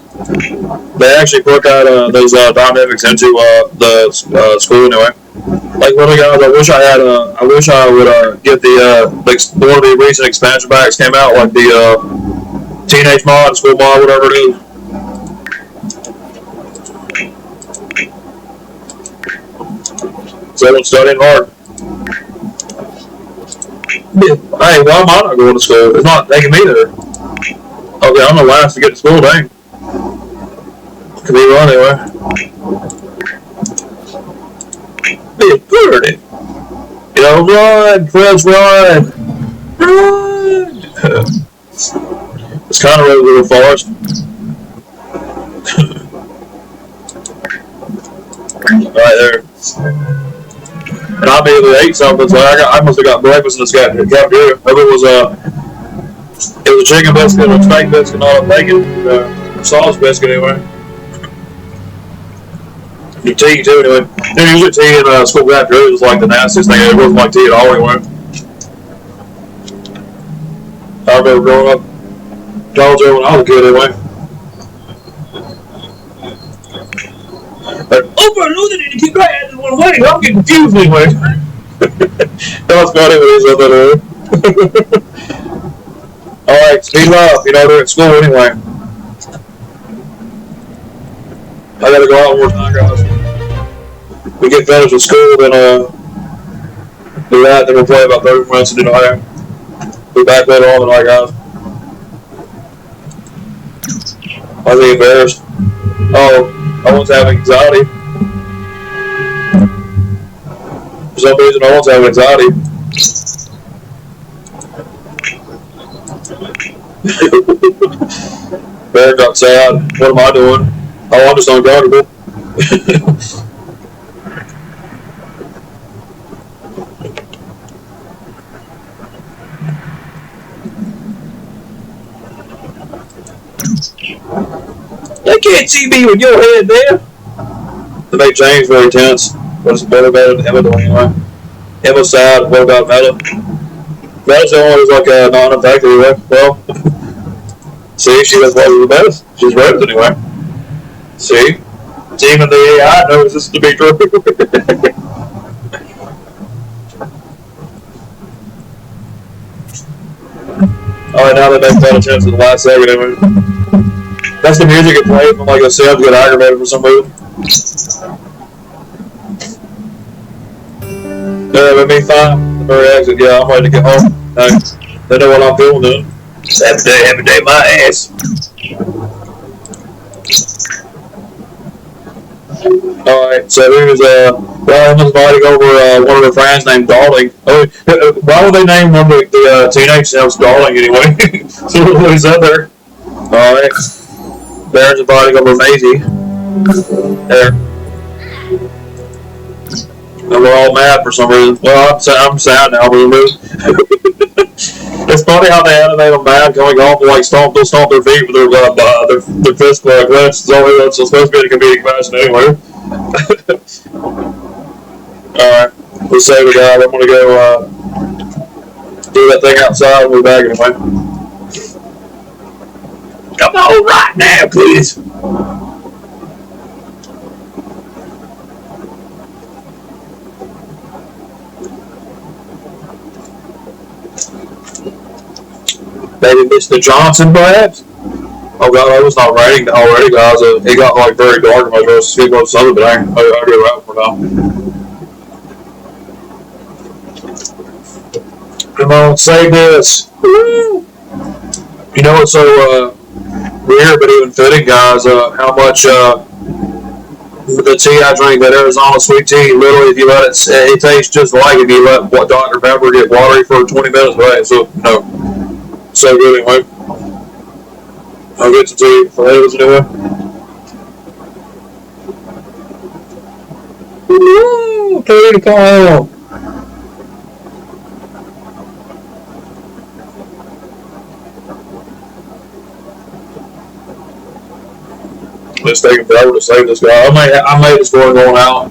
They actually put that those dynamics into the school anyway. Like, little guys, I wish I would get one of the recent expansion packs came out, like the teenage mod, school mod, whatever it is. So everyone's studying hard. Hey, why am I not going to school? It's not taking me there. Okay, I'm the last to get to school, dang. Could be wrong anyway. Be pretty. You know, run, friends, run! Run! It's kind of right through the forest. Right there. And I'll be able to eat something, so I must have got breakfast in this cafeteria. It was a chicken biscuit, a steak biscuit, not a bacon, sauce biscuit anyway. Your tea too anyway. Usually tea in school cafeteria was like the nastiest thing. It wasn't like tea at all anyway. I remember growing up, college when I was a kid anyway. But overloaded it to keep my hands in one way. I'm getting confused anyway. That was funny when he said that earlier. Alright, speed up. You know, they're at school anyway. I gotta go out one more time, guys. We get finished with school, then do that, then we'll play about 30 minutes and do that. Be back later on tonight, guys. I was embarrassed. Oh, I once have anxiety. For some reason, I once have anxiety. Beren got sad. What am I doing? Oh, I'm just uncomfortable. They can't see me with your head there. They make James very tense. What about Emma doing anyway? Emma's sad. What about Mette? Mette's the only one who's like non-effective anyway. Well, see, she does well with the best. She's raised anyway. See? Even the AI knows this to be true. Alright, now they make better chance in the last second anyway. That's the music it played when like the Sims get aggravated for some reason. Yeah, but me fine. The very exit, yeah, I'm ready to get home. They know what I'm feeling then. Happy day, my ass. Alright, so here's Emma's inviting over one of her friends named Darling. Oh, why would they name one of the teenage Sims Darling anyway? So what is that there? Alright. Beren's inviting over Maisie. There. And we're all mad for some reason. Well, I'm sad now, but it's funny how they animate them mad going off and like stomp their feet with their fist clenched. It's supposed to be a comedic fashion anyway. Alright, let's say we got. I'm gonna go do that thing outside and we're back anyway. Come on right now, please. Maybe Mr. Johnson, perhaps? Oh god, I was not raining already, guys. It got like very dark in my dress. Speak about something, but I'll get it out for now. Come on, say this. Woo! You know what's so weird but even fitting, guys? How much the tea I drink, that Arizona sweet tea, literally, if you let it tastes just like if you let Dr. Pepper get watery for 20 minutes, right? So, no. So good anyway. I'll get to tea for those anyway. Woo! Katie, come on. it's taking forever to save this guy. I made the story going out.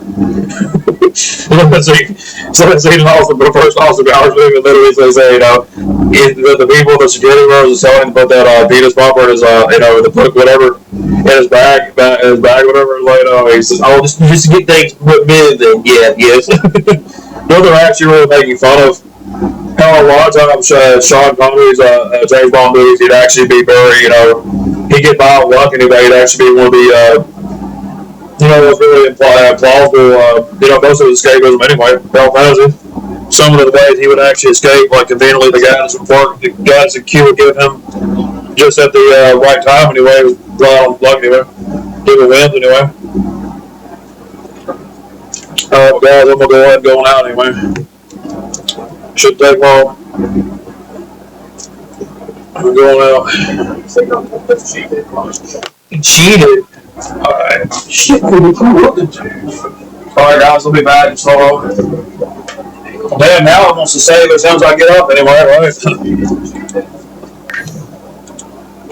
So let's see, the first officer hours moving in the middle, they say, the people, the security guards are telling him to put that penis bumper in his, the put whatever in his bag, whatever. Like, he says, oh, just to get things put in, then yeah, yes. No, they're actually really making fun of how a lot of times Sean Connery's James Bond movies, he'd actually be very, he'd get by with luck, and he'd actually be one of the was really plausible. Most of his escapism anyway. Bell Fantasy. Some of the ways he would actually escape, like conveniently, the guidance and Q would give him just at the right time anyway. He was drawing on luck anyway. Give it wins anyway. Alright, guys, I'm gonna go ahead and going out anyway. Shouldn't take long. I'm going out. Cheated. Alright. Shit, alright, guys, I'll be back. So, damn, now it wants to save as soon as I get up anyway, right?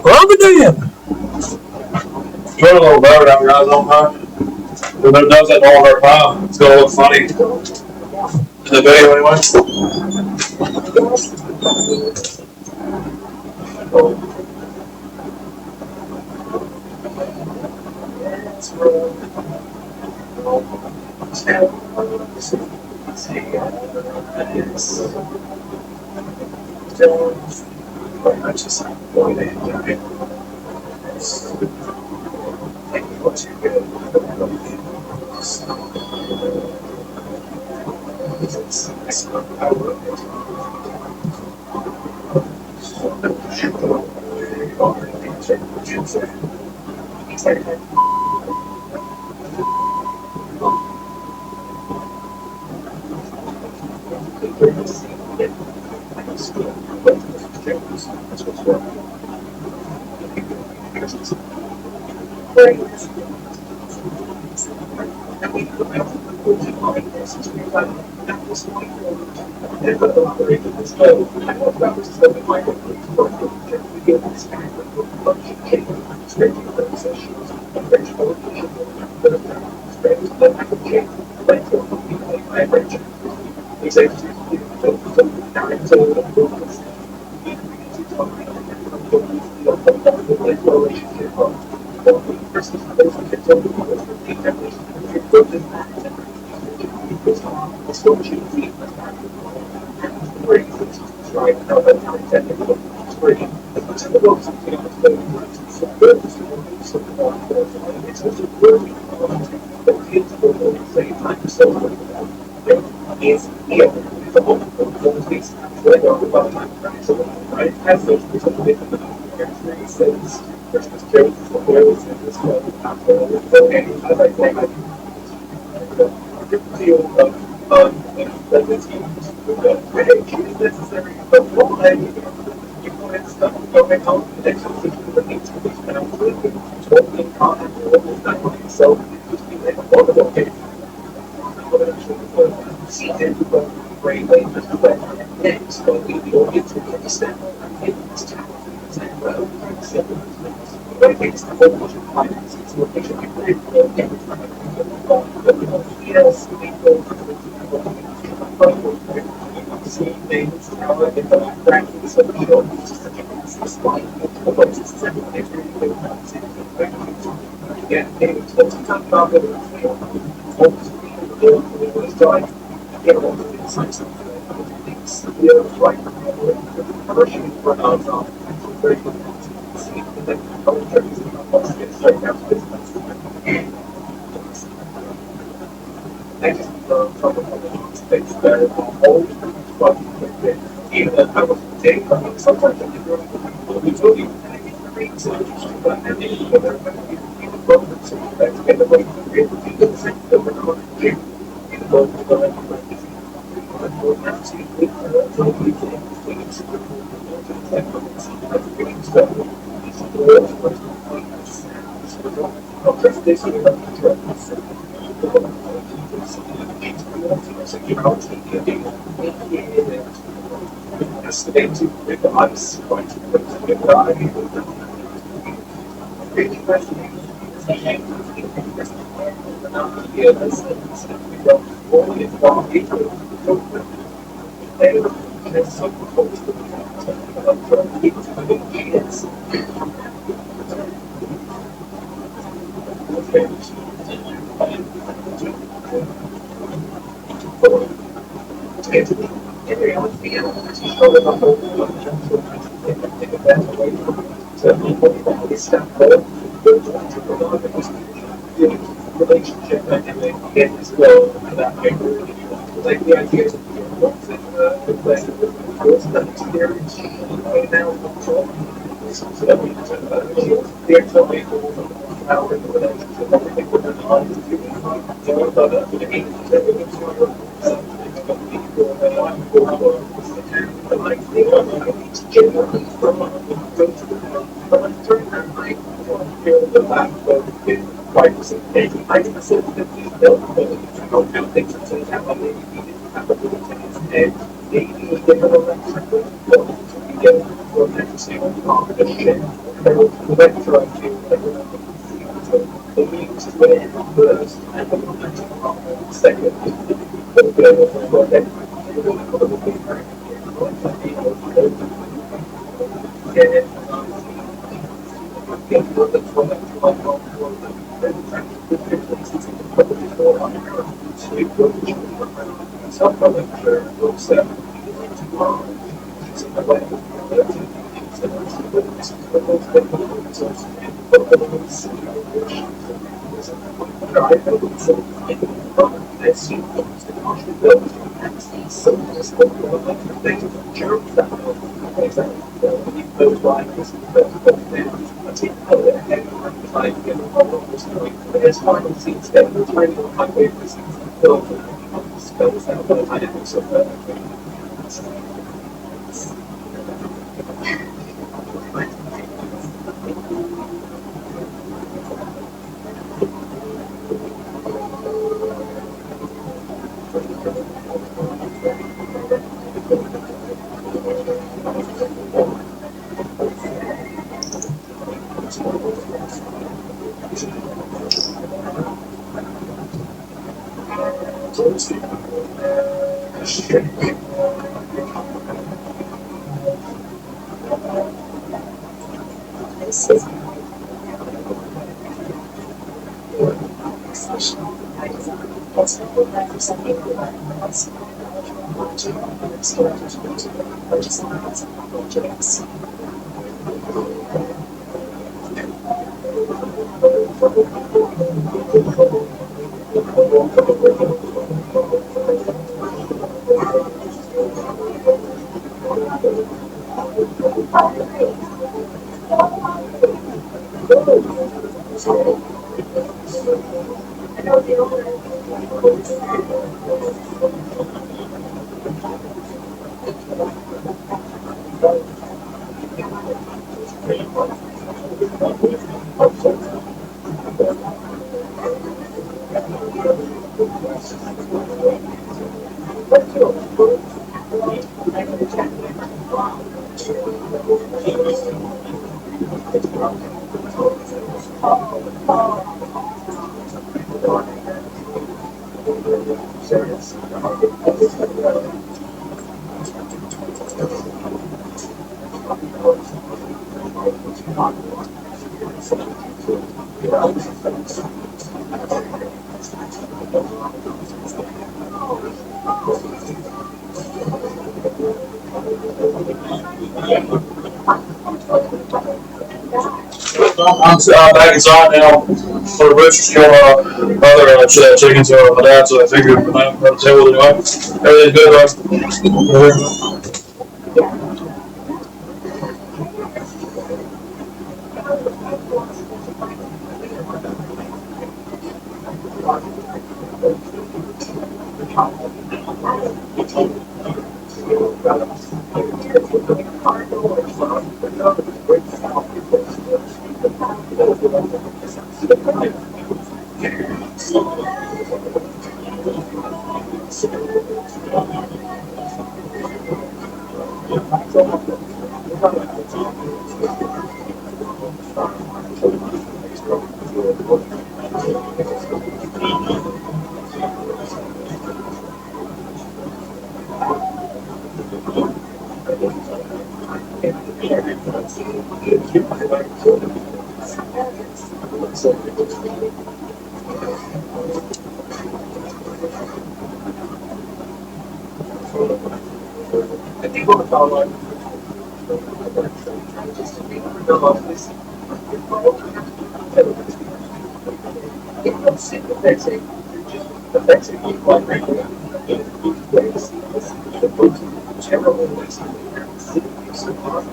Well, damn. Put a little better down, guys, don't mind. If it does that all our time, it's gonna look funny in the video anyway. Relationship dynamic is well that like the idea of that experience right now so that we the actual how the relationship everything we're on I'm back inside now. For the butcher's kill other chickens my dad, so I figured I'm not going to tell what they're doing. Everything's good, right? Sympathetic, effectively quite regular in ways. The book terrible ways so hard.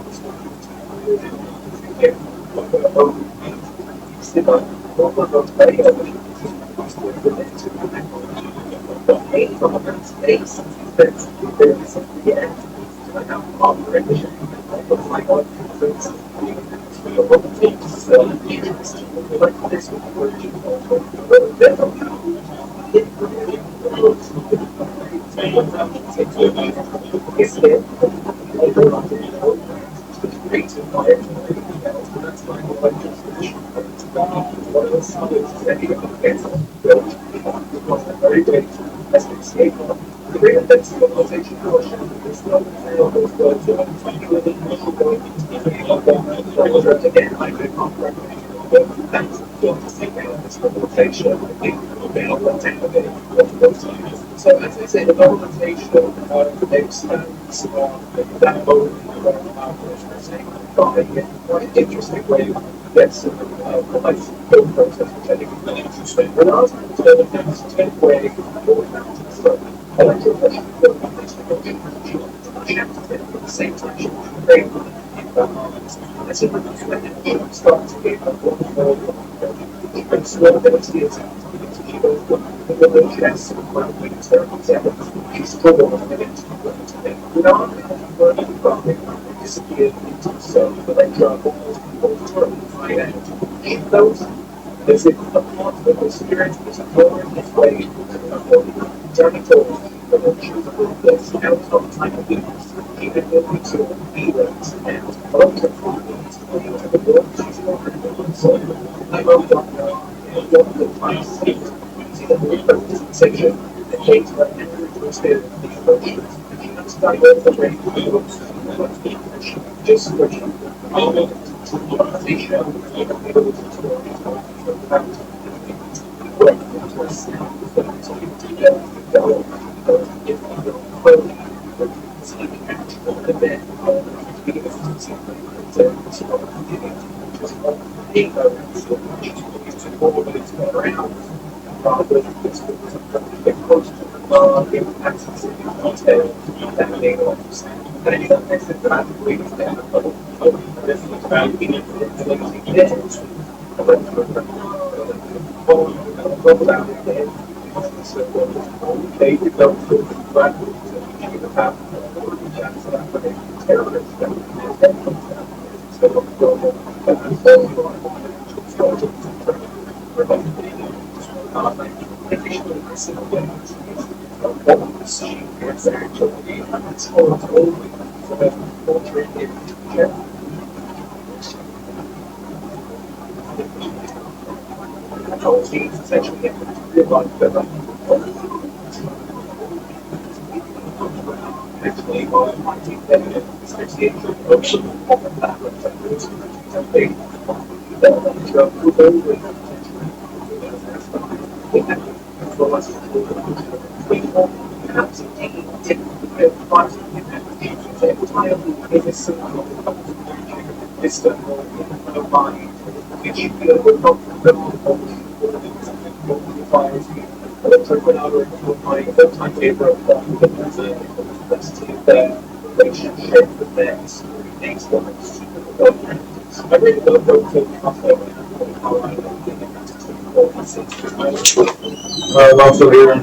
So as I say, the normalization extends that mode by a quite interesting way of gets the life build process, which I think is really interesting. But also the next 10 way for so electrical at the same time she was very I said when you start to get slow ability is the chess she struggled with it. Without disappeared into the sun, but then those as if a part of the experience was more in this way turning towards the virtues of this out of time of use, even though we took feelings and looked at problems into the world she's already doing. So I wrote on the price using the movement section and hate that never experience the emotions. And she has diverse already from the books and she just switched Also here.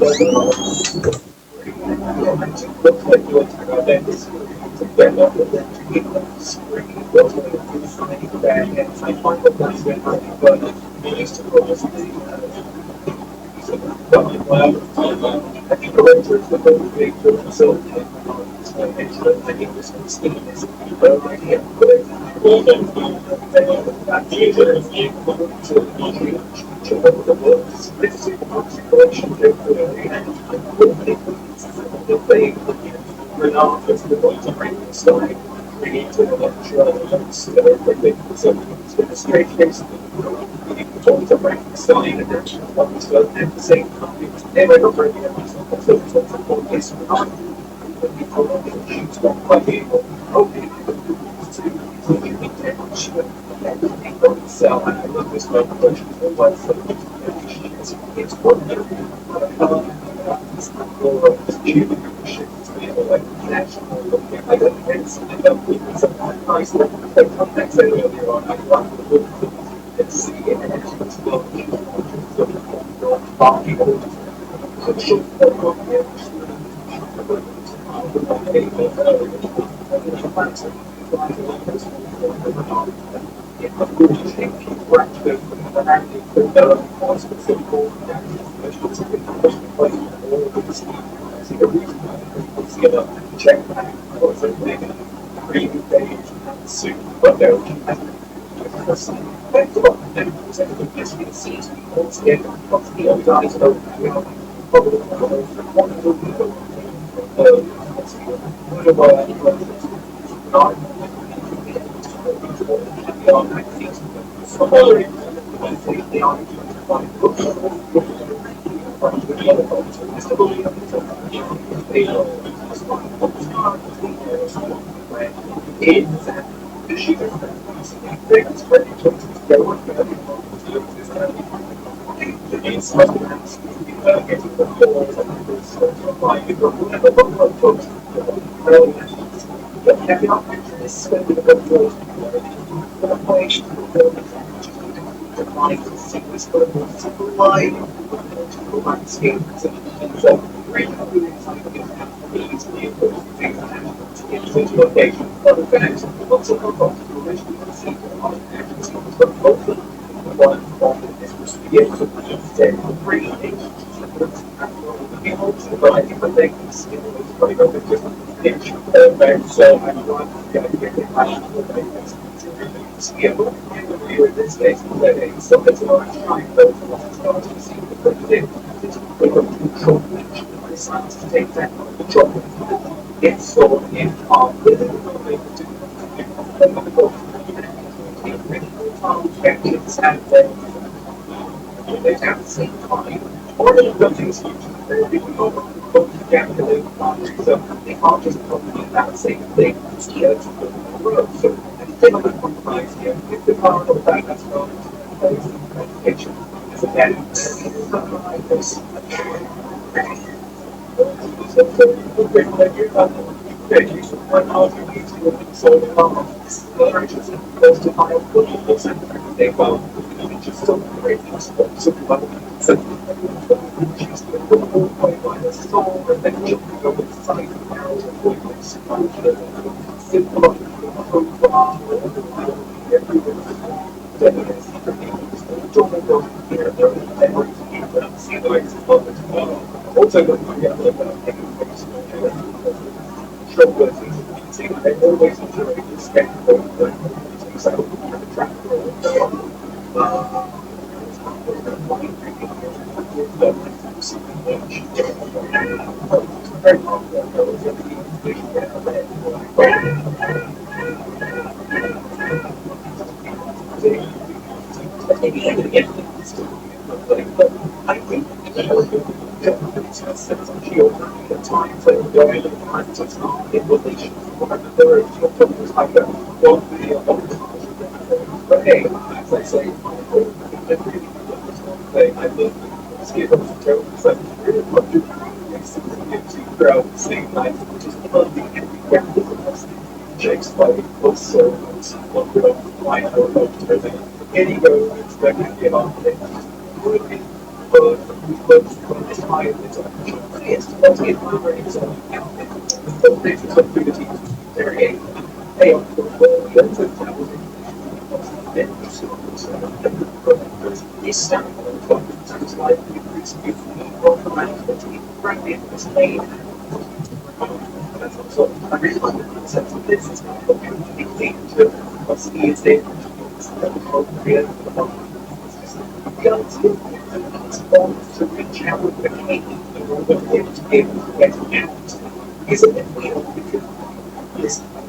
created a so it's been a strange case of always a rank sign and then always at the same time. Anyway, not very good. So it's also this she's not quite able to unique damage and sell. I love this one, but she's always it's one I don't think it's nice the context earlier on. I like the book and see it and actually explore check back what's a previous page suit but they're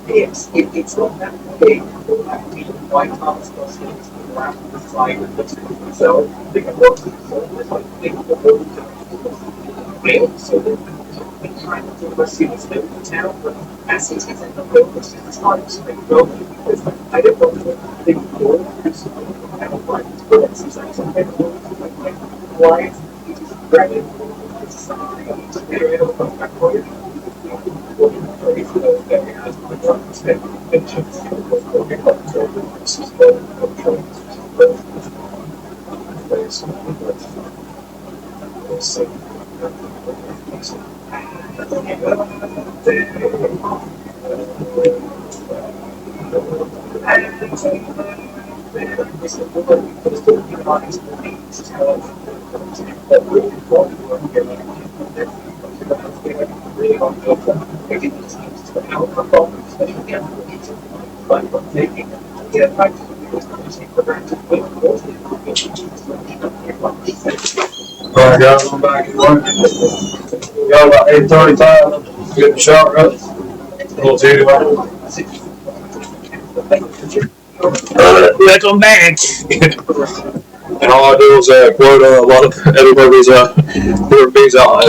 It's not that big. White Thomas was around the side of the so they can work so it's like they can work so they trying to do the students live in the town, but as it is in the village, it's hard to go because I don't know what they do. I don't like it, but it's like some kind of why it's rather Alright guys, I'm back at work. Got about 8:35. Get the shot up. A little too Welcome back. And all I do is quote a lot of Eddie Murphy's different beats out,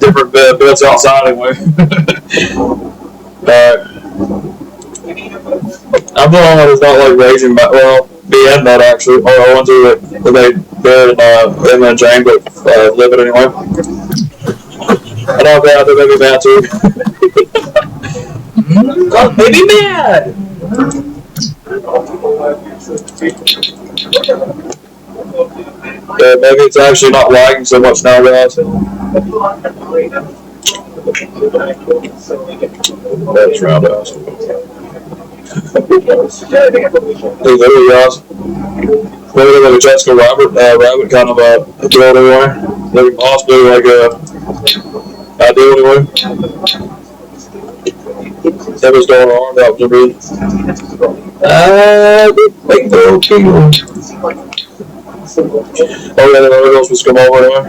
different bits outside anyway. I'm the one who's not like raging back. Well, being that actually, or I went to that they Beren and Emma and Jane, but live it anyway. I know bad, they made me mad too. Oh, baby mad. Yeah, maybe it's actually not lagging so much now, guys. That's roundhouse. Hey, there you guys. Maybe like a Jessica Rabbit kind of deal anyway. Like possibly like I do anyway. That was going on. That was a bit. Big little people. Oh yeah, the other girls was come over anyway.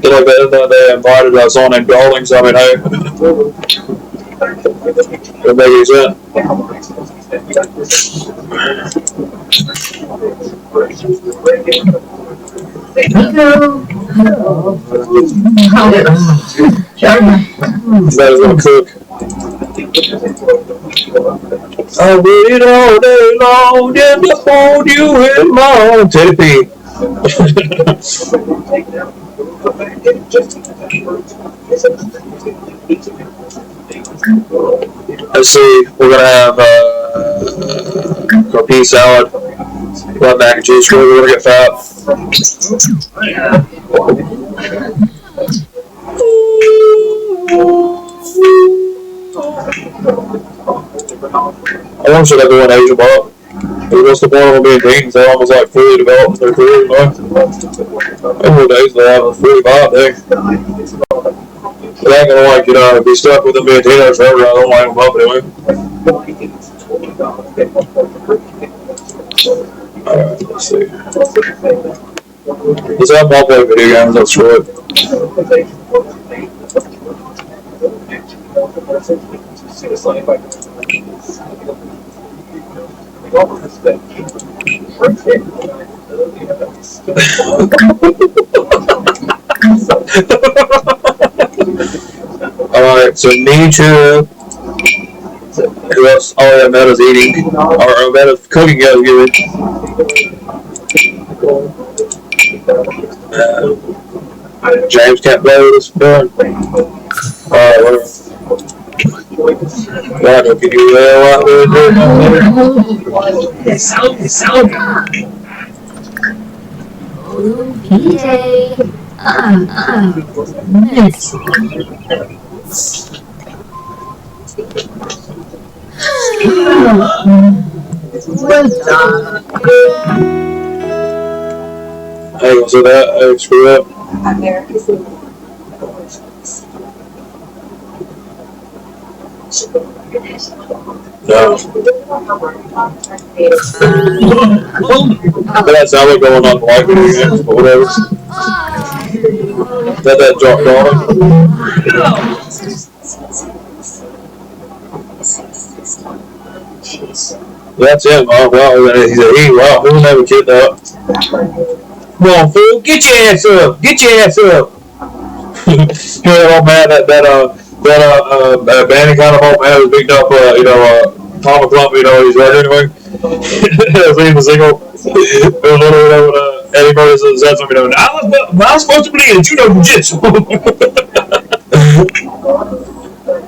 Then like they invited someone named Darling, so I mean, hey, it makes sense. That is gonna cook. I waited all day long just to hold you in my arms. Teddy P. Let's see, we're gonna have pea salad, blood mac and cheese. We're gonna get fat. I want should everyone age them up. What's the point of them being teens? They're almost like fully developed in their career, you know? How many days they have a 45 day? They ain't gonna like, be stuck with them being teenagers forever. I don't like them up anyway. Alright, let's see. Let's have them all play video games, let's screw it. Alright, so Nietzsche. Who else? Oh yeah, Mette's eating. Or Mette's cooking, yeah, James can't play with us. Alright, whatever. God, if you do that, It sounds Hey, you see that? Hey, screw up. No. But that sounds like going on like video games, but whatever. That dropped on. That's him. Oh, well, he's wow, he'll never kidnap. Come on, fool, get your ass up! Get your ass up! That old man, that Banning kind of old man was beating up, Tom Clump, he's right anyway. He was single. Eddie Murray said something, I'm supposed to believe that you know jiu-jitsu.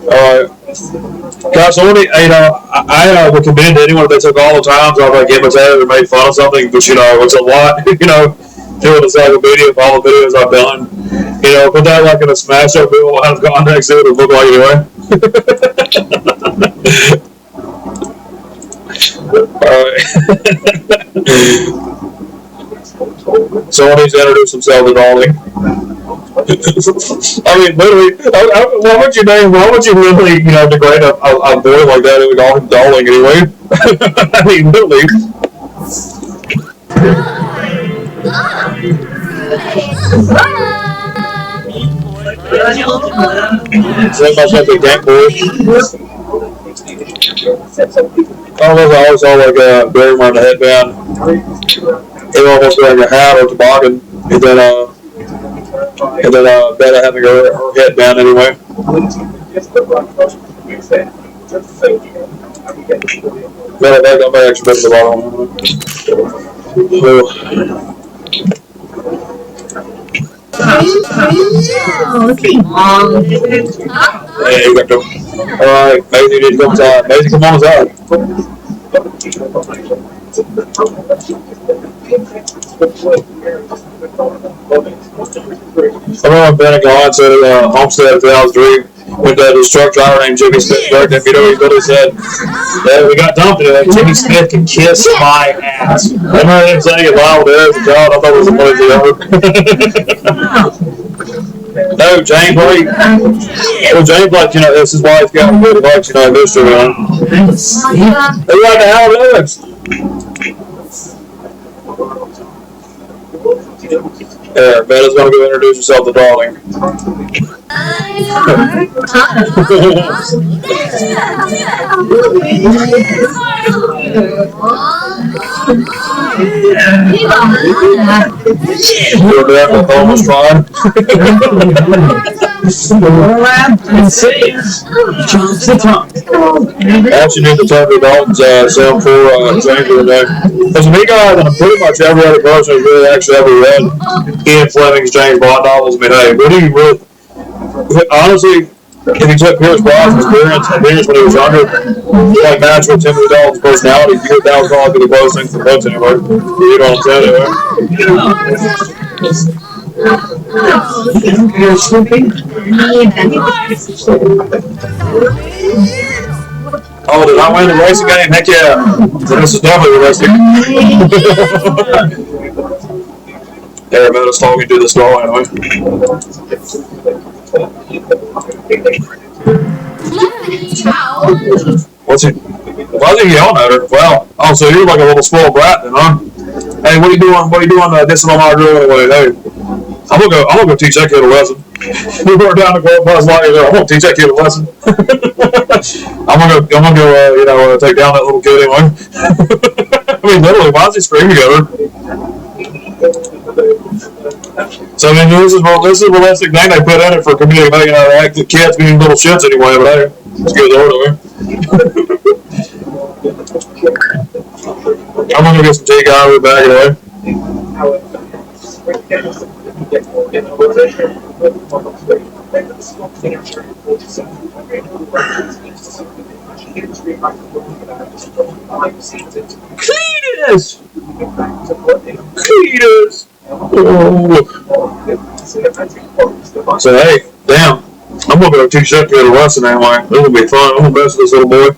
Alright. Gosh, I would commend to anyone if they took all the times I've like imitated or made fun of something, but it's a lot, doing this like a video of all the videos I've done. Put that like in a smash up video out of context, it would look like anyway. Alright. Someone needs to introduce themselves to Dolly. I mean, literally, why would you really, degrade a boy like that? It would call him Darling anyway. I mean, literally. Is that my something gang boy? I always saw like Beren wearing a headband. He was almost wearing a hat or a toboggan, and then Mette having her headband anyway. Mette, I got my extra bit of the bottom. Hey, you got to. Alright, Maisie, you need to come inside. Maisie, come on inside. I remember when Ben and Gone said at Homestead in 2003, when his truck driver named Jimmy Smith worked him, he literally said, "Yeah, we got dumped today. Jimmy Smith can kiss my ass." I remember him saying it loud there as a child. I thought it was a funny thing. No, James, James likes, his wife got really likes, this to him. They like the hell it is. Yeah, Metta's gonna go introduce herself to Darling. You're there with almost trying. Actually, need to turn the dogs sound for James today. Because me guy, pretty much every other person who's really actually ever read Ian Fleming's James Bond novels. I mean, hey, really, honestly, if you took Pierce Brosnan's appearance when he was younger, like match with Timothy Dalton's personality, that would probably be the closest thing to the books anyway. You know what I'm saying anyway? Oh, did I win the racing game? Heck yeah. So this is definitely racing. Hey, Metta's talking to this doll anyway. What's he? Why is he yelling at her? Well, oh, so you're like a little spoiled brat then, huh? Hey, what are you doing? Dissing on my girl anyway? Hey, I'm gonna go teach that kid a lesson. We were down the club last night. I'm gonna teach that kid a lesson. I'm gonna go, take down that little kid anyway. I mean, literally, why is he screaming at her? So I mean, this is a realistic thing they put in it for community, the kids being little shits anyway. But hey, it's good anyway. I'm gonna get some tea, guy. We'll be back anyway. Cletus! Oh. So hey, damn, I'm gonna go teach that kid a lesson anyway. This will be fun. I'm gonna mess with this little boy.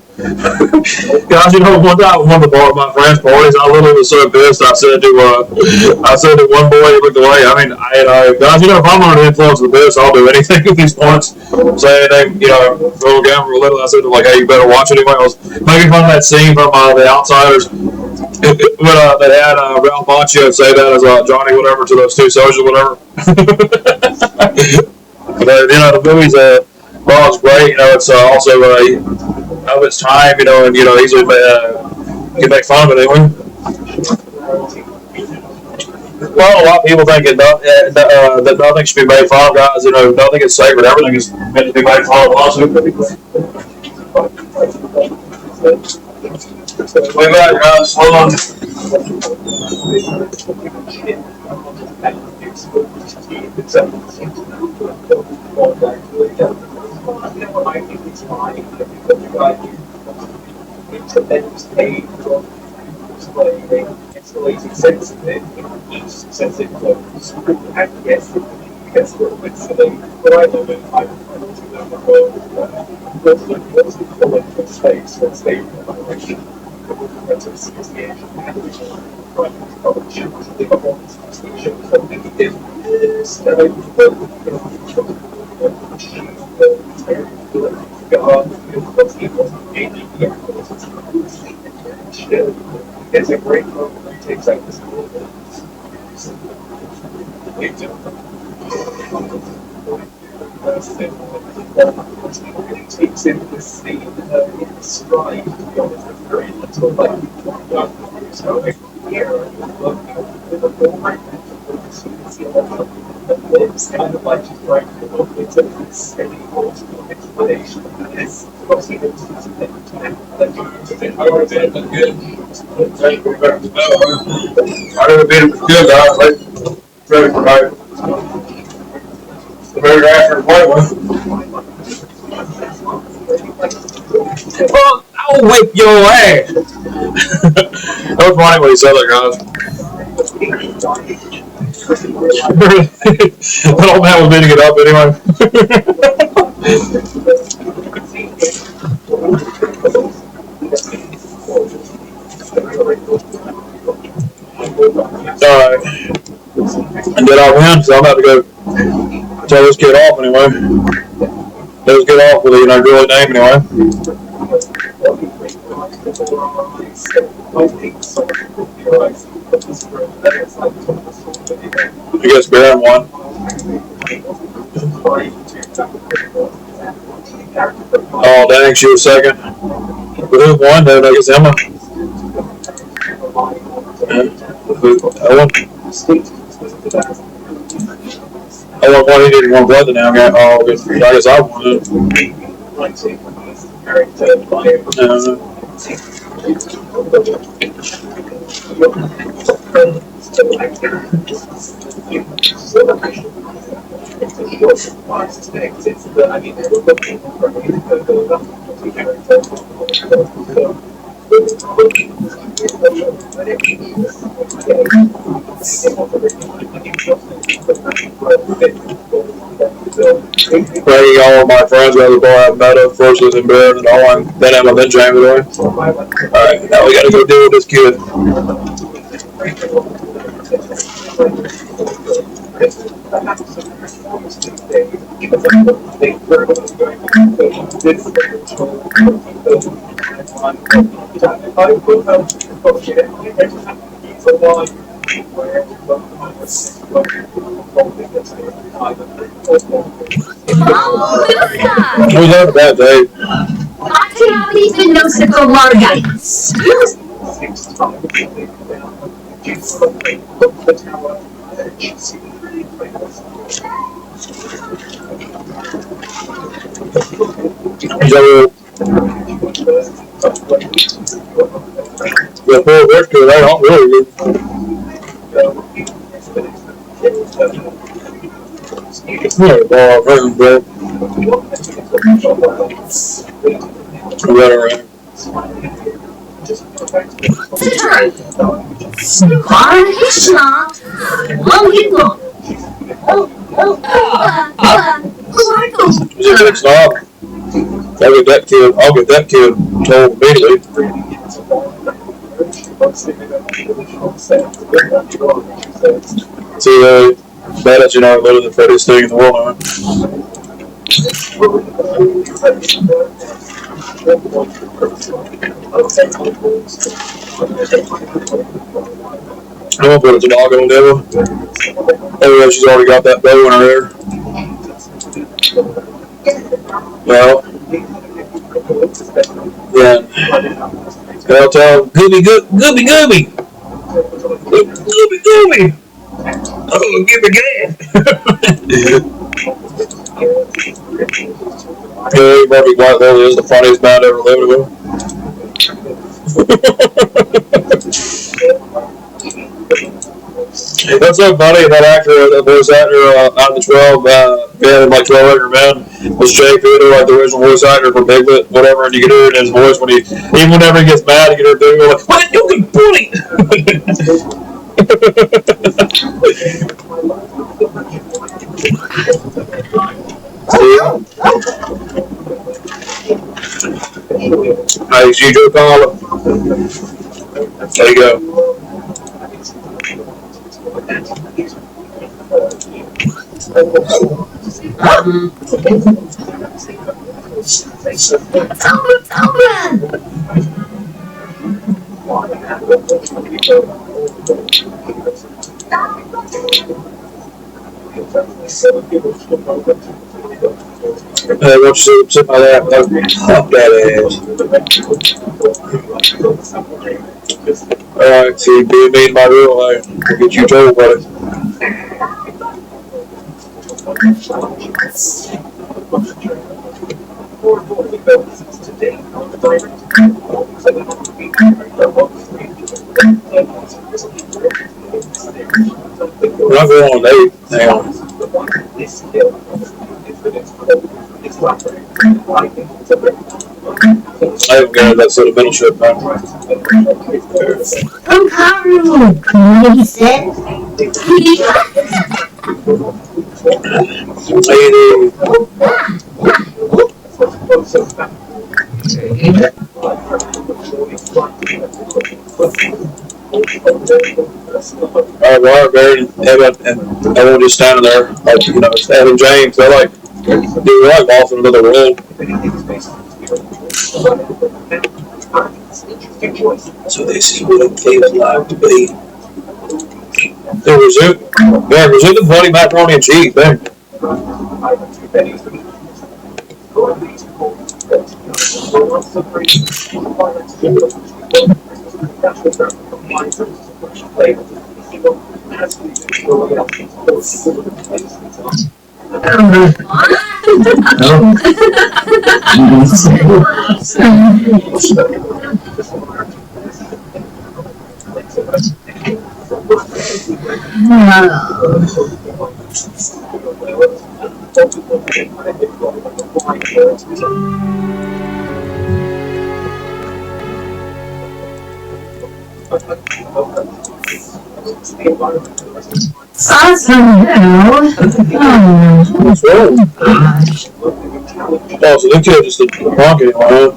Guys, one time at one of my friends' parties, I literally was so pissed. I said to one boy, he looked away. I mean, guys, if I'm under the influence of this, I'll do anything at these points. Say anything, little game or little. I said to hey, you better watch it anyway. I was making fun of that scene from The Outsiders. When they had Ralph Macchio say that as Johnny whatever to those two soldiers whatever. But the movie's it's great. It's also of its time. And he's You make fun of it anyway. Well, a lot of people think that nothing should be made fun of, guys. You know, nothing is sacred. Everything is meant to be made fun of. Also, wait back, guys. Hold on. Insulating sense of it in each successive close. And yes, it's but I don't know I what's the color of space or state of vibration. That's a association and private college. They got one association something it's a great program. It takes out this it takes in the scene in stride, to be honest, it's very little like so here with a format it's kind of like just trying to look into this steady explanation and it's obviously I never been good, guys. Like, ready for night. The very after to play with. Well, I'll whip your ass. That was funny when he said that, guys. That old man was meaning it up anyway. Alright. And did I win? So I'm about to go tell this kid off anyway. Tell this kid off with a girly name anyway. I guess Beren won. Oh dang, she was second. But who won then? I guess Emma. Owen. Owen won, he didn't want blood the now guy. Oh, good. I guess I won it. Praying all of my friends, whether boy I've Mette, first was in Beren and Owen, then Emma, then James anyway. Alright, now we gotta go deal with this kid. Who's having a bad day? I cannot even know the Margaritas. The poor Victor, they don't really good. Yeah, ball, first bro. Whatever. It's not. I'll get that kid told immediately. See, that you know better than Freddy's thing in the world now. I'm gonna put a toboggan on Devil. Oh yeah, she's already got that bow in her hair. Well, yeah. They'll tell Gooby, Gooby, Gooby, Gooby, Gooby. Oh, give me gas. Yeah, Murphy White Lily is the funniest band ever lived with. What's so funny? That actor, the voice actor out of the 12, like 12 Acre Men, was Jay Cooder, like the original voice actor for Bigfoot, whatever, and you can hear it in his voice when even whenever he gets mad, you can hear Bigfoot like, what? You can bully! Hey, you Joe Collar. There you go. Hey, why don't you sit by that? Pop that ass. Alright, see, being mean by real life. We'll get you told, buddy. We're not going on a date. Hang on. I haven't got that sentimental shit, man. He said. Alright, well, Beren and Owen just standing there, like, you know, Ed and James, they're like, dude, we're like off in another world. So this is what it feels like to be. They resume the bloody macaroni and cheese, man. Awesome now. What's wrong? Oh, so they killed just the punk anymore, huh?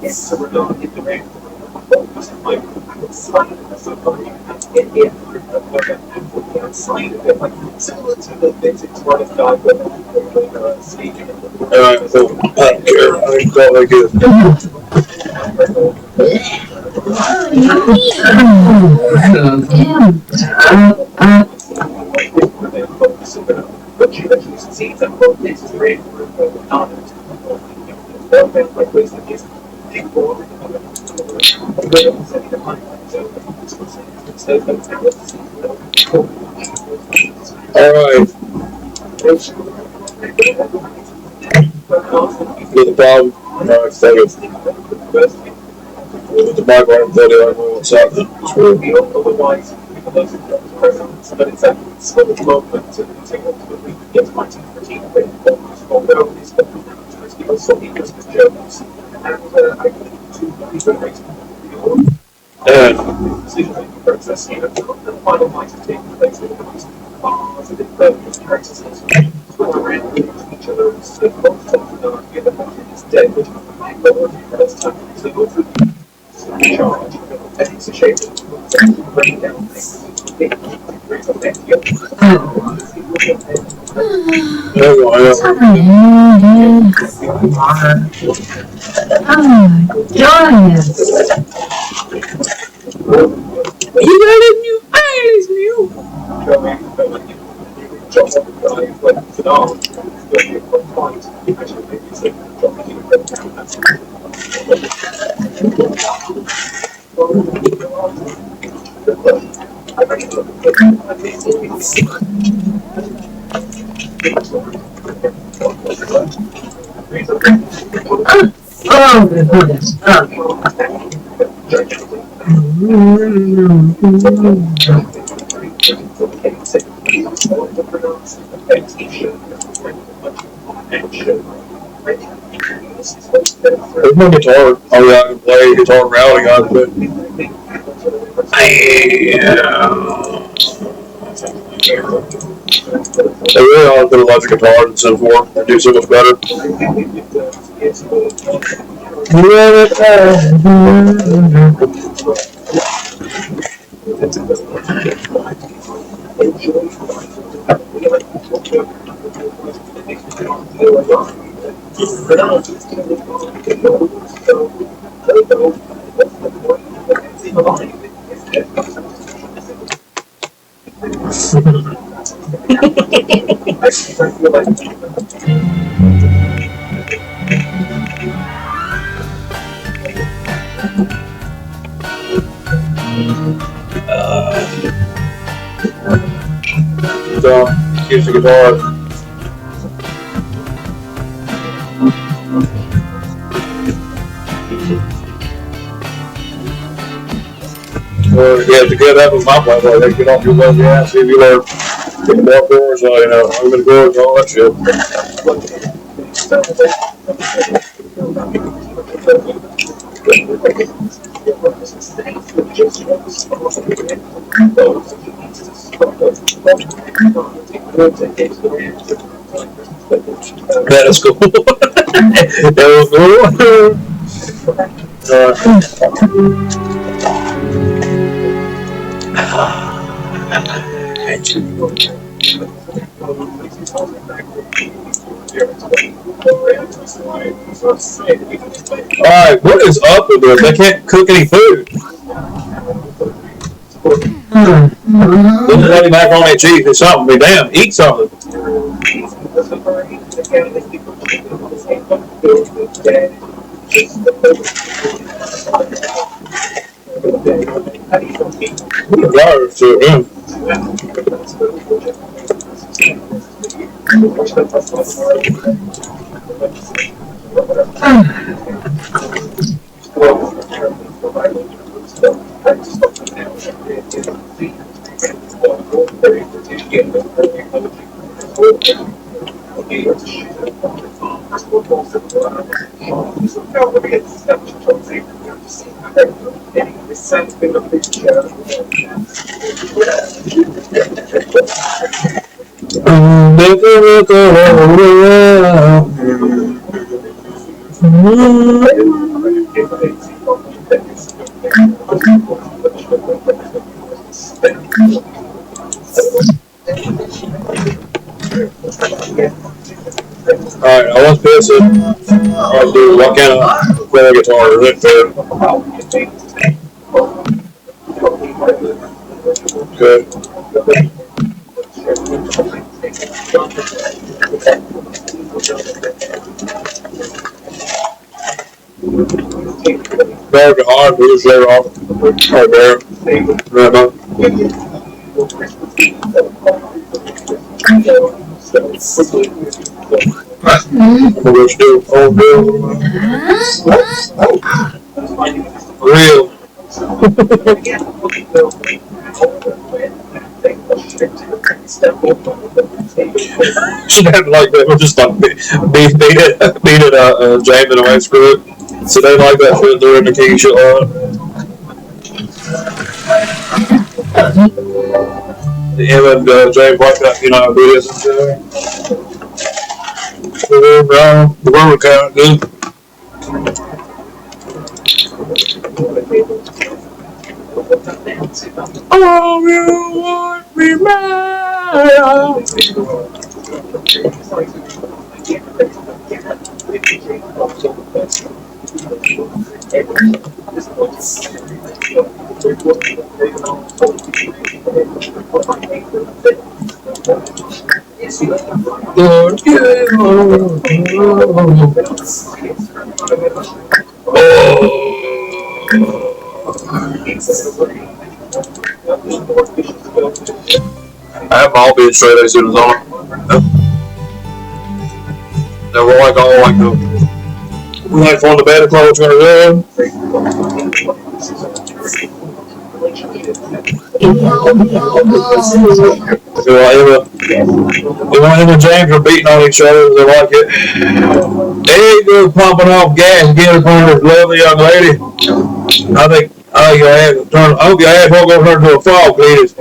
Alright, so I don't care. I think it's all they good. Alright. With the problem, alright, thank you. With the mic on, I'm telling you, I don't know what's happening. It's weird. Joyous. You got a new eyes, new. Oh, my goodness. There's no guitar. Oh yeah, I can play guitar routing on it. They really ought to put electric guitars instead of four and do so much better. So, use the guitar. Yeah, to get up with my play, they get off your left ass, see if you learn the ball chords, you know, open the chords, all that shit. That is cool. That was cool. Alright, what is up with this? They can't cook any food. This bloody macaroni and cheese is something. Be damn, eat something. What a drive to it, Alright, I want to piss it. Alright, dude, what kind of play the guitar? Is it fair? Good. Dark and hard, blue shirt off. Alright, there. Right on. I'm gonna still hold real. Should have like that. We're just like beat it, jamming away, screw it. So they like that shit. They're in the king shit line. Him and James like that, you know, videos and shit. The road kind of good. Oh, you want me mad? Lord, I have my all being straight A students on. Now we're like all like on the bed clothes gonna run. Him and James are beating on each other. They like it. There he goes pumping off gas again upon this lovely young lady. I hope your ass won't go turn into a frog, please.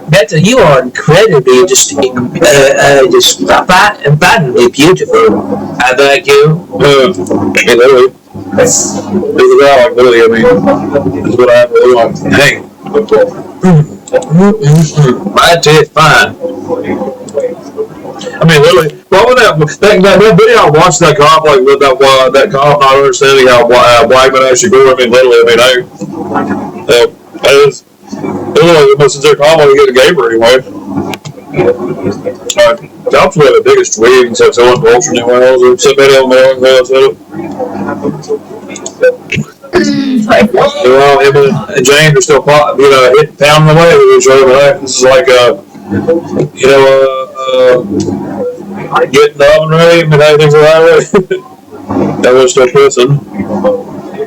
Mette, you are incredibly just abundantly beautiful. I thank you. Hey, Lily. There's a guy like Lily, I mean, this is what I have to do. Like, hey. My taste fine. I mean, literally, what was that video I watched that comp, like, with that comp, not understanding how black men actually grew. I mean, literally, it was the most sincere compliment to get a gamer anyway. Jobs were the biggest tweet except Owen Vulture New Wales or somebody on there said it. Well, him and James are still pounding away with each other. This is like getting the oven ready and everything's the right way. That was still pissing.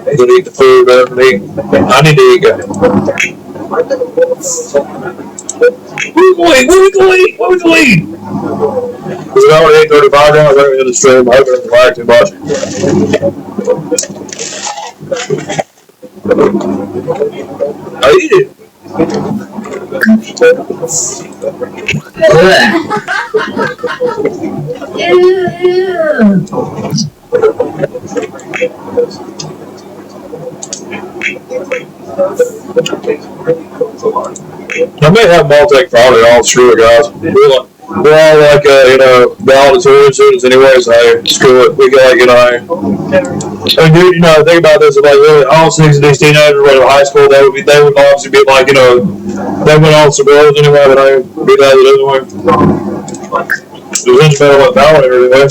He's gonna eat the food, man. I need to eat, guys. What are we going to eat? Is it already 8:35 now? I was already in the stream. I hope it doesn't lag too much. I eat it. I may have Maltec Friday all screw it, guys. We're all like valedictorian students anyways, hey, screw it. We got and dude, think about this, like really all six of these teenagers went to high school, they would obviously be like, they went on some girls anyway, but I be that anyway. The winch better went that way anyway.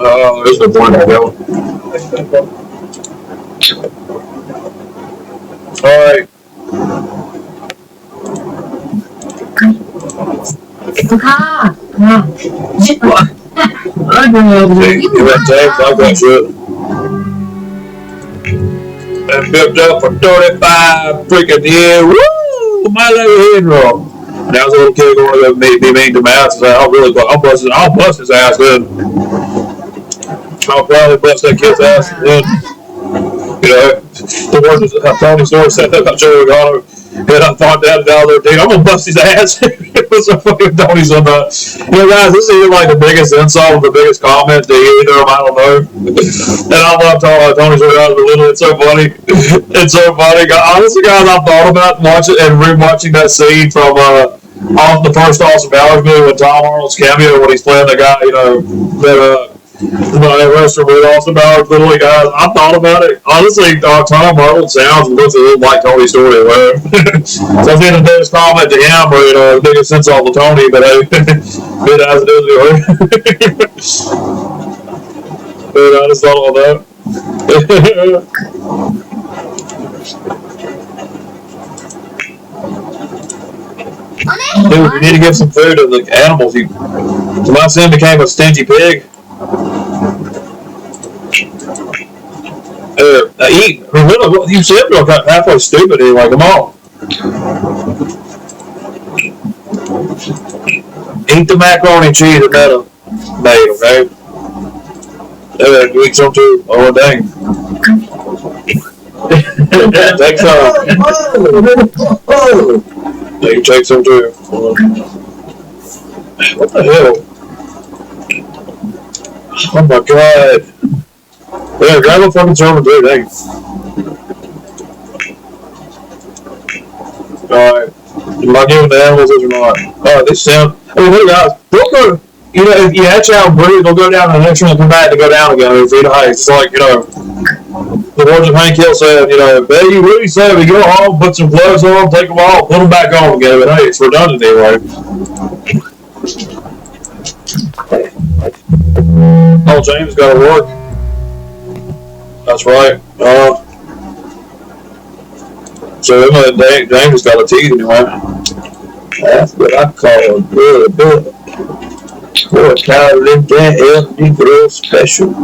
Oh, there's the point to go. Alright. You got tapes? I've got shit. And picked up for 35 freaking years. Woo! My little head roll. And that was a little kid going to be mean to Matt. So I'll bust his ass good. I'll probably bust that kid's ass good. The words Tony Story said that about Joey Garner. And I thought that I'm gonna bust his ass. It was a fucking Tony's on that. Guys, this is either like the biggest insult or the biggest comment to either of them, I don't know. And I love talking about Tony's Story, but literally, it's so funny. It's so funny. Honestly, guys, I thought about rewatching that scene from off the first Austin Powers movie with Tom Arnold's cameo when he's playing the guy, that restaurant with Austin Powers, literally, guys, I thought about it. Honestly, Tom Arnold sounds and looks a little like Tony's Story. So I think the biggest comment to him, or the biggest insult to Tony, but hey, it has to do with it. But I just thought about that. Dude, we need to give some food to the animals. So my son became a stingy pig. Eat. You said you're halfway stupid. Like, come on. Eat the macaroni and cheese that Mette made, okay? You eat some too? Oh, dang. Take some. You can take some too. What the hell? Oh my god. Yeah, grab a fucking sermon too, dang. Alright. Am I giving the animals this or not? Alright, this sound. I mean, look guys, don't go. You know, if you hatch out and breed, they'll go down and the next one will come back to go down again. If you know, it's like, you know, the words of Hank Hill said, you know, Betty really said, we go home, put some gloves on, take them off, put them back on again. But hey, it's redundant anyway. Oh, James got to work. That's right. So James got a teeth anyway. That's what I call a good boy. Boy, cow lived that healthy, real special.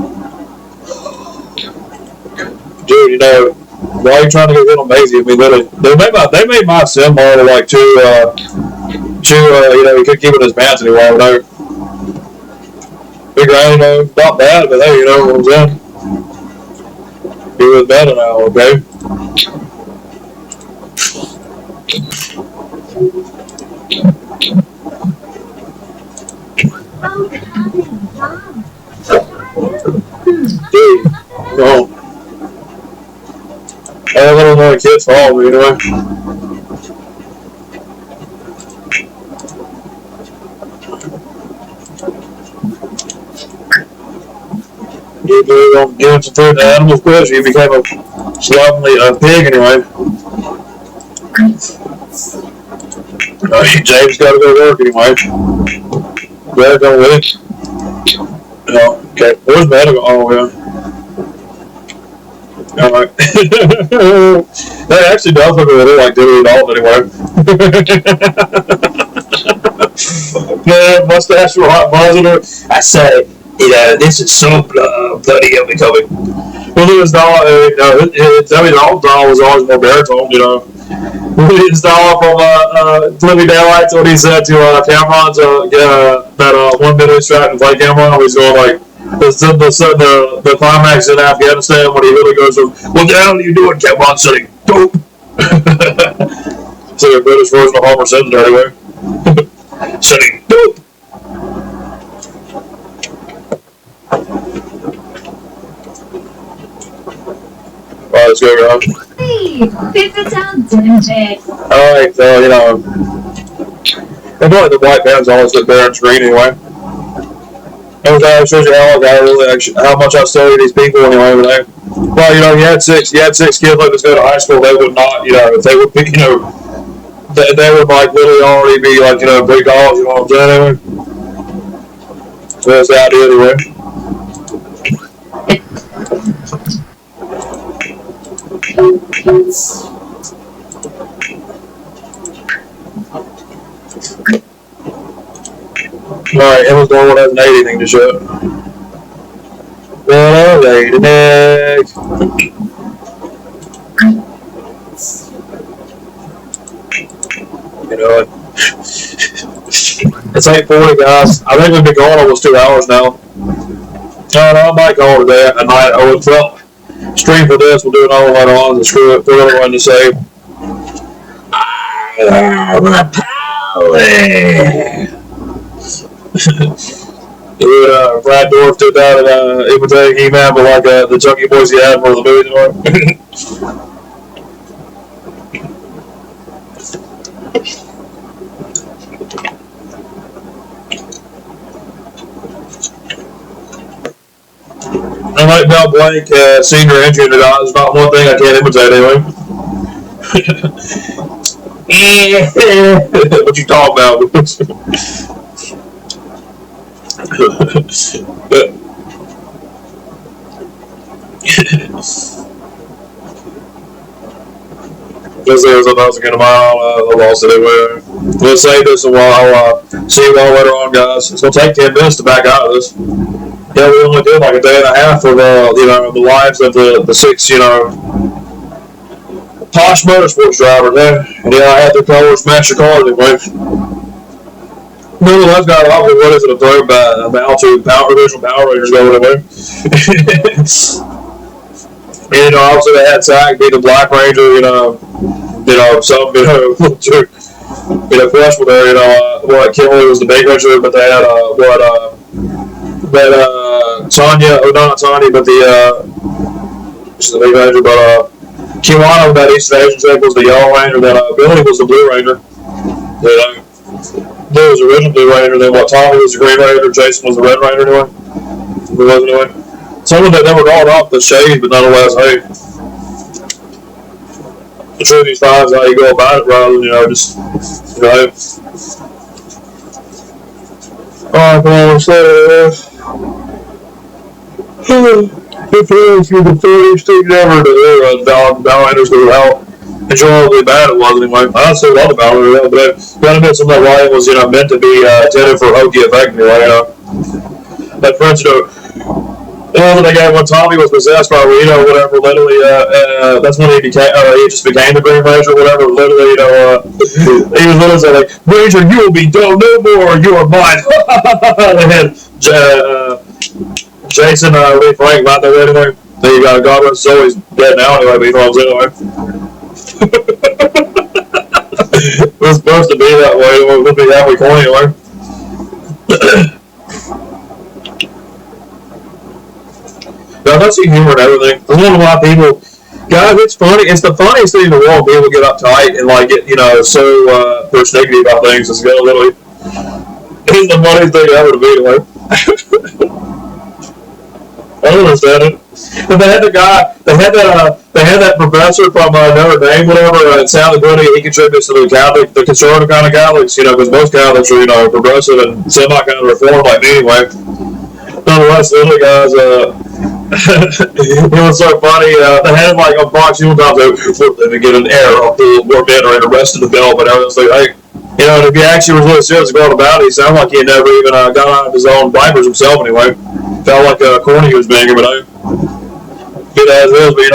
Dude, you know, why are you trying to get rid of Maisie? I mean, they made my sim model like too, you know, he couldn't keep it in his pants anymore. You know, figure out, you know, not bad, but hey, you know what I'm saying? He was better now, okay? Dude, no. I don't know the kids fault, but anyway. You don't give him some food to animals, because he became a slovenly pig anyway. James got to go to work anyway. Better go with it. No, okay. Where's Mette? Oh, yeah. Alright. That actually does look a little like Dilly Dalton anyway. Yeah, mustache for hot positive. I say, you know, this is so bloody unbecoming. Well, his doll, you know, his old doll was always more baritone, you know. His doll from Living Daylights, what he said to Cameron to get that 1 minute strap and play Cameron, he's going like, the climax in Afghanistan when he really goes, what the hell are you doing, Cameron? Saying, dope. It's like a British version of Homer Simpson anyway. Saying, dope. Alright, let's go, guys. Hey, paper towel dingy. Alright, so, you know, I feel like the black band's always the Beren screen anyway. And that shows you how much I study these people anyway. But well, you know, he had six kids like this go to high school. They would not, you know, if they would be, you know, they would like literally already be like, you know, big dogs. You know what I'm saying? Anyway. So that's the idea anyway. Alright, Emma's the one who hasn't ate anything to show. Well, I laid an egg. You know, it's 8:40, guys. I think we've been going almost 2 hours now. No, I might call it a night. I would felt stream for this. We'll do it all later on and screw it. Put everyone to say, I'm a power. Brad Dorff did that and imitating He-Man, but like the chunky boys he had for the movie. I like Mel Blanc, senior entry into that. There's not one thing I can't imitate anyway. What you talking about? Because there's a thousand in a mile, I lost it anyway. We'll save this a while. I'll see you all later on, guys. It's going to take 10 minutes to back out of this. Yeah, we only did like a day and a half of, you know, the lives of the 6, you know, posh motorsports drivers there. And yeah, I had their colors match your car anyway. Nonetheless, got off with what is it, a throwback about to original Power Rangers going away. And, obviously they had Zack be the Black Ranger, some, questionable there, what, Kimberly was the Big Ranger, but they had, Tanya, or not Tanya, but she's the Big Ranger, but, Kiwana, that East Asian chick, was the Yellow Ranger, then, Billy was the Blue Ranger, Blue was the original Blue Ranger, then what, Tommy was the Green Ranger, Jason was the Red Ranger anyway. It was anyway. Someone that never got off the shade, but nonetheless, hey, the truth is how you go about it rather than, just, Alright, come on, so, if you the first thing ever to Ballanders go out. Enjoyably bad it was anyway. I don't say a lot about it, but I gotta admit some of that writing was, meant to be intended for hokey effect anyway, Like, for instance, the guy when Tommy was possessed by Rito or whatever, literally, that's when he just became the Green Ranger or whatever, literally, he was literally saying, like, Ranger, you will be done no more, you are mine. They had Jason, Lee Frank right there anyway. Then you got God rest his soul, he's dead now anyway, but you know what I'm saying anyway. It was supposed to be that way, it would be halfway corny anyway. Now, I see humor and everything. I don't know why people, guys, it's funny. It's the funniest thing in the world. People get uptight and like get, so persnickety about things. It's literally, it's the funniest thing ever to be like. I don't understand it. But they had the guy. They had that professor from Notre Dame, whatever. It sounded good. He contributes to the Catholic, the conservative kind of Catholics, because most Catholics are, progressive and semi kind of reformed like me anyway. Nonetheless, the other guys, it was so funny. They had like a box uniform. They would get an error of more men are arrested the bill, but I was like, hey, if he actually was really serious going about it, he sounded like he had never even got out of his own diapers himself anyway. Felt like corny he was being, but good as it is, but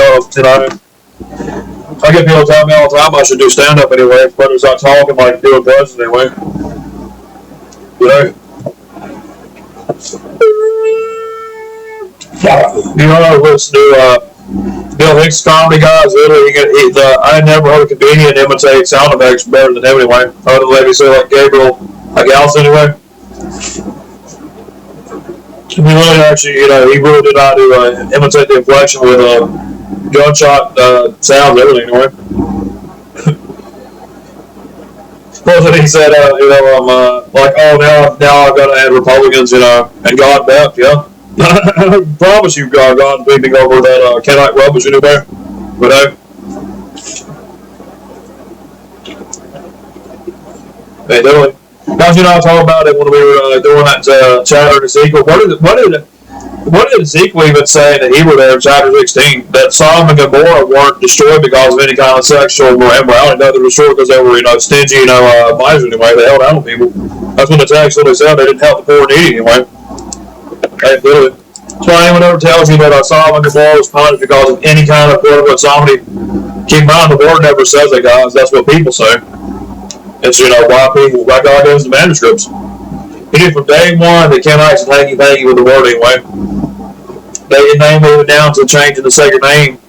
I get people telling me all the time I should do stand up anyway, whether it's not talking like doing presents anyway. Listen to Bill Hicks comedy guys. Literally, I never heard a comedian imitate sound effects better than him anyway. Other than maybe say like Gabriel, like Alice anyway. He really actually, he really did not do imitate the inflection with gunshot sounds, everything anyway. He said, I'm like, oh, now I've got to add Republicans, and God back, yeah. I promise you, God's leaping over that Kenite rubbish anyway. But hey, doing. Now, I talking about it when we were doing that chapter in Ezekiel. What did Ezekiel even say in the Hebrew there in chapter 16? That Sodom and Gomorrah weren't destroyed because of any kind of sexual immorality. No, they were destroyed because they were, stingy, miser anyway. They held out on people. That's when the text literally said they didn't help the poor and needy anyway. Hey, literally. So anyone ever tells you that Sodom and Gomorrah was punished because of any kind of quote-unquote sodomy, keep in mind the word never says that, guys. That's what people say. It's, why God does the manuscripts. He did from day one, the Kenites and hanky with the word anyway. They didn't name it down to changing the sacred name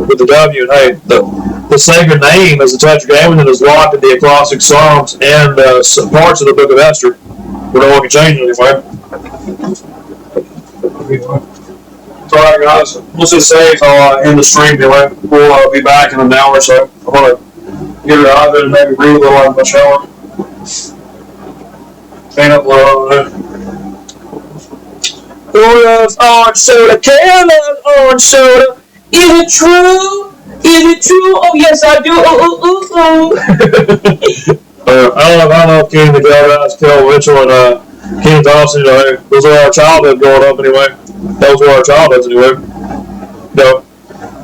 with the W. And hey, the sacred name is the Tetragrammaton and is locked in the acrostic Psalms and parts of the book of Esther. Where no one can change it anyway. Alright, guys. We'll just save in the stream anyway. We'll be back in an hour or so. I'm going to get her out there and maybe read a little out of my shower. Clean up a little. Orange orange soda, Carolina's orange soda. Is it true? Is it true? Oh yes, I do. I don't know if King the guys, Kel Mitchell and King Thompson. Those are our childhood growing up anyway. Those were our childhoods anyway.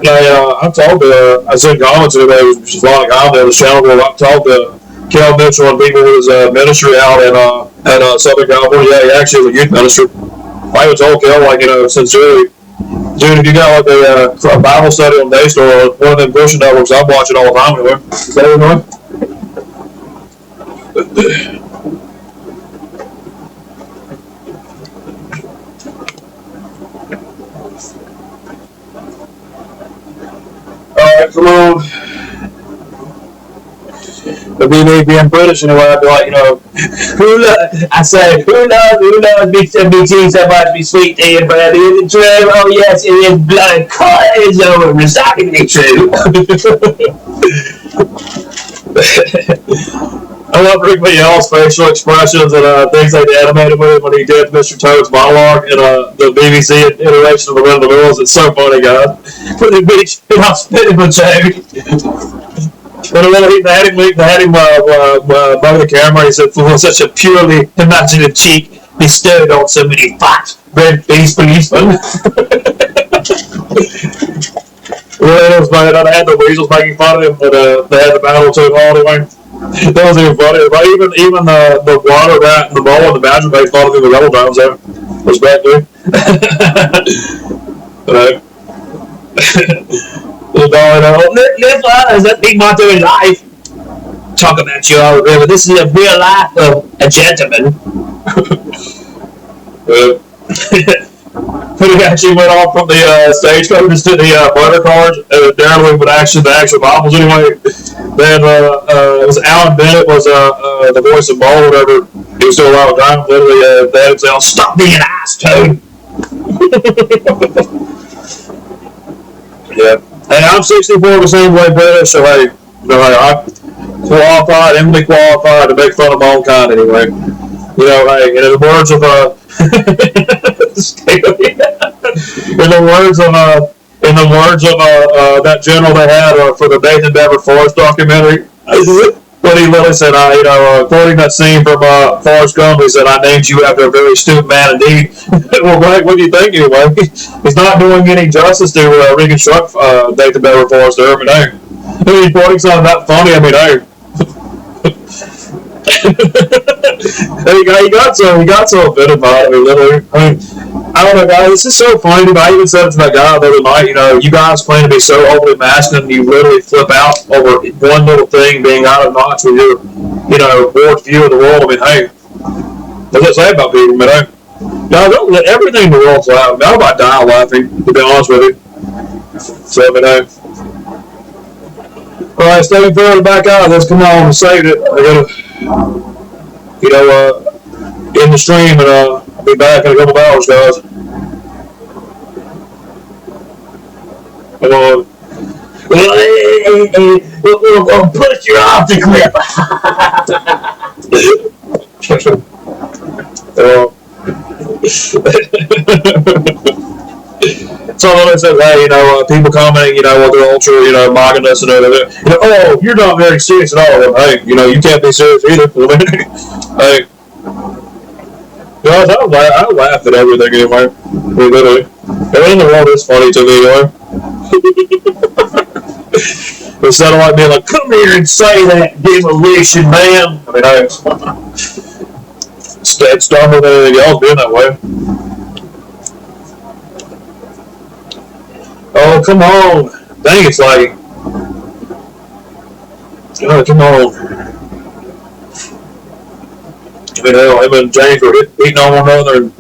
I've talked to, I sent comments today, which is a lot of comments on the channel, where I've talked to Kel Mitchell and people with his ministry out in Southern California. Yeah, he actually is a youth minister. I was told Kel, sincerely, dude, if you got a Bible study on Daystar or one of them Christian networks, I'm watching all the time anyway. Is that anyway? come on. But me being British anyway, I'd be like, who loves me tea so much, me sweet tea and bread? Is it true? Oh yes, it is blood cottage over resoundingly true. I love Rick McNeil's facial expressions and things they animated with when he did Mr. Toad's monologue in the BBC iteration of The Wind of the Wills. It's so funny, guys. Put the beach, I'm spitting the Toad. But they had him by the camera. He said, "For such a purely imaginative cheek bestowed on so many fat red-faced policemen." Well, it was bad. I had the weasels making fun of him, but they had the battle too hard anyway. That was even funny. But even the water rat and the mole and the badger made fun of him a couple times there. Respect, dude. Live lives, that big motto in life. Talk about you all river. This is a real life of a gentleman. But he actually went off from the stagecoaches to the butter cards. Darren would actually the actual Bibles anyway. Then it was Alan Bennett was the voice of Ball, whatever. He was still alive at the time. Literally, they had him say, "Oh, stop being an ass, Toad." Yeah. Hey, I'm 64% way British, so hey, I'm qualified, eminently qualified to make fun of my own kind anyway. Hey, in the words of that general they had for the Nathan Dever Forrest documentary, when he literally said, quoting that scene from Forrest Gump, he said, "I named you after a very stupid man indeed." Well, right, what do you think anyway? He's not doing any justice to reconstruct Nathan Dever Forrest there. I mean, hey, he's quoting something that funny. I mean, hey. he got so bit about it. I mean, literally. I don't know, guys. This is so funny. But I even said it to that guy the other night. You guys claim to be so overly masculine, you literally flip out over one little thing being out of notch with your, warped view of the world. I mean, hey, what's that say about people? I mean, hey, don't let everything in the world's loud. I'm about dying laughing, to be honest with you. So, I mean, hey. All right, stepping further back out. Let's come on and save it. I gotta, in the stream, and I'll be back in a couple of hours, guys. Come on. We'll push you off the cliff. So I said, hey, people commenting, what they're ultra, mocking us and everything. Oh, you're not very serious at all. Hey, you can't be serious either. Hey. I laugh at everything anyway. Literally. Everything in the world is funny to me anyway. Instead of like being like, come here and say that, demolition man. I mean, it's dumber than anything else being that way. Oh, come on. Dang, it's like, oh, come on. I mean, hell, him and James were beating on one another, and,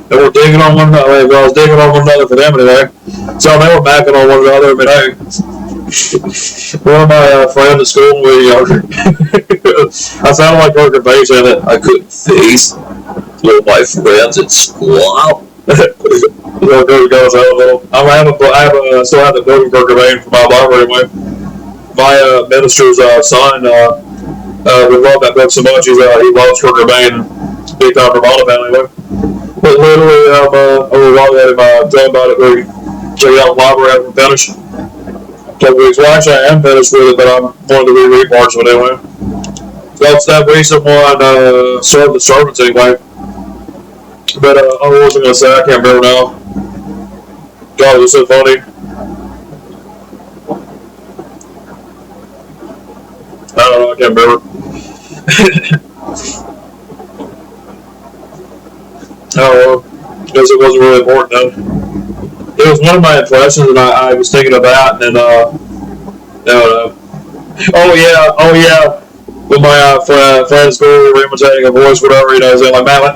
they were digging on one another. I was digging on one another for them anyway. So they were backing on one another. I mean, hey, one of my friends at school, I sounded like Kurt Cobain saying that I couldn't face my friends at school. I still have the book of Kurt Cobain from my library anyway. My minister's son would love that book so much. He loves Kurt Cobain, big time Vermont fan anyway. But literally, I would love that him tell about it. Check it out the library after I'm finished. Well, actually, I am finished with it, but I'm one of the reread parts of it anyway. That's that recent one, Serve the Servants anyway. But what was I going to say? I can't remember now. God, it was so funny. I don't know, I can't remember. I don't know. Because it wasn't really important though. It was one of my impressions and I was thinking of that and then oh yeah. With my friend at school, we were imitating a voice, whatever, saying like, man, like,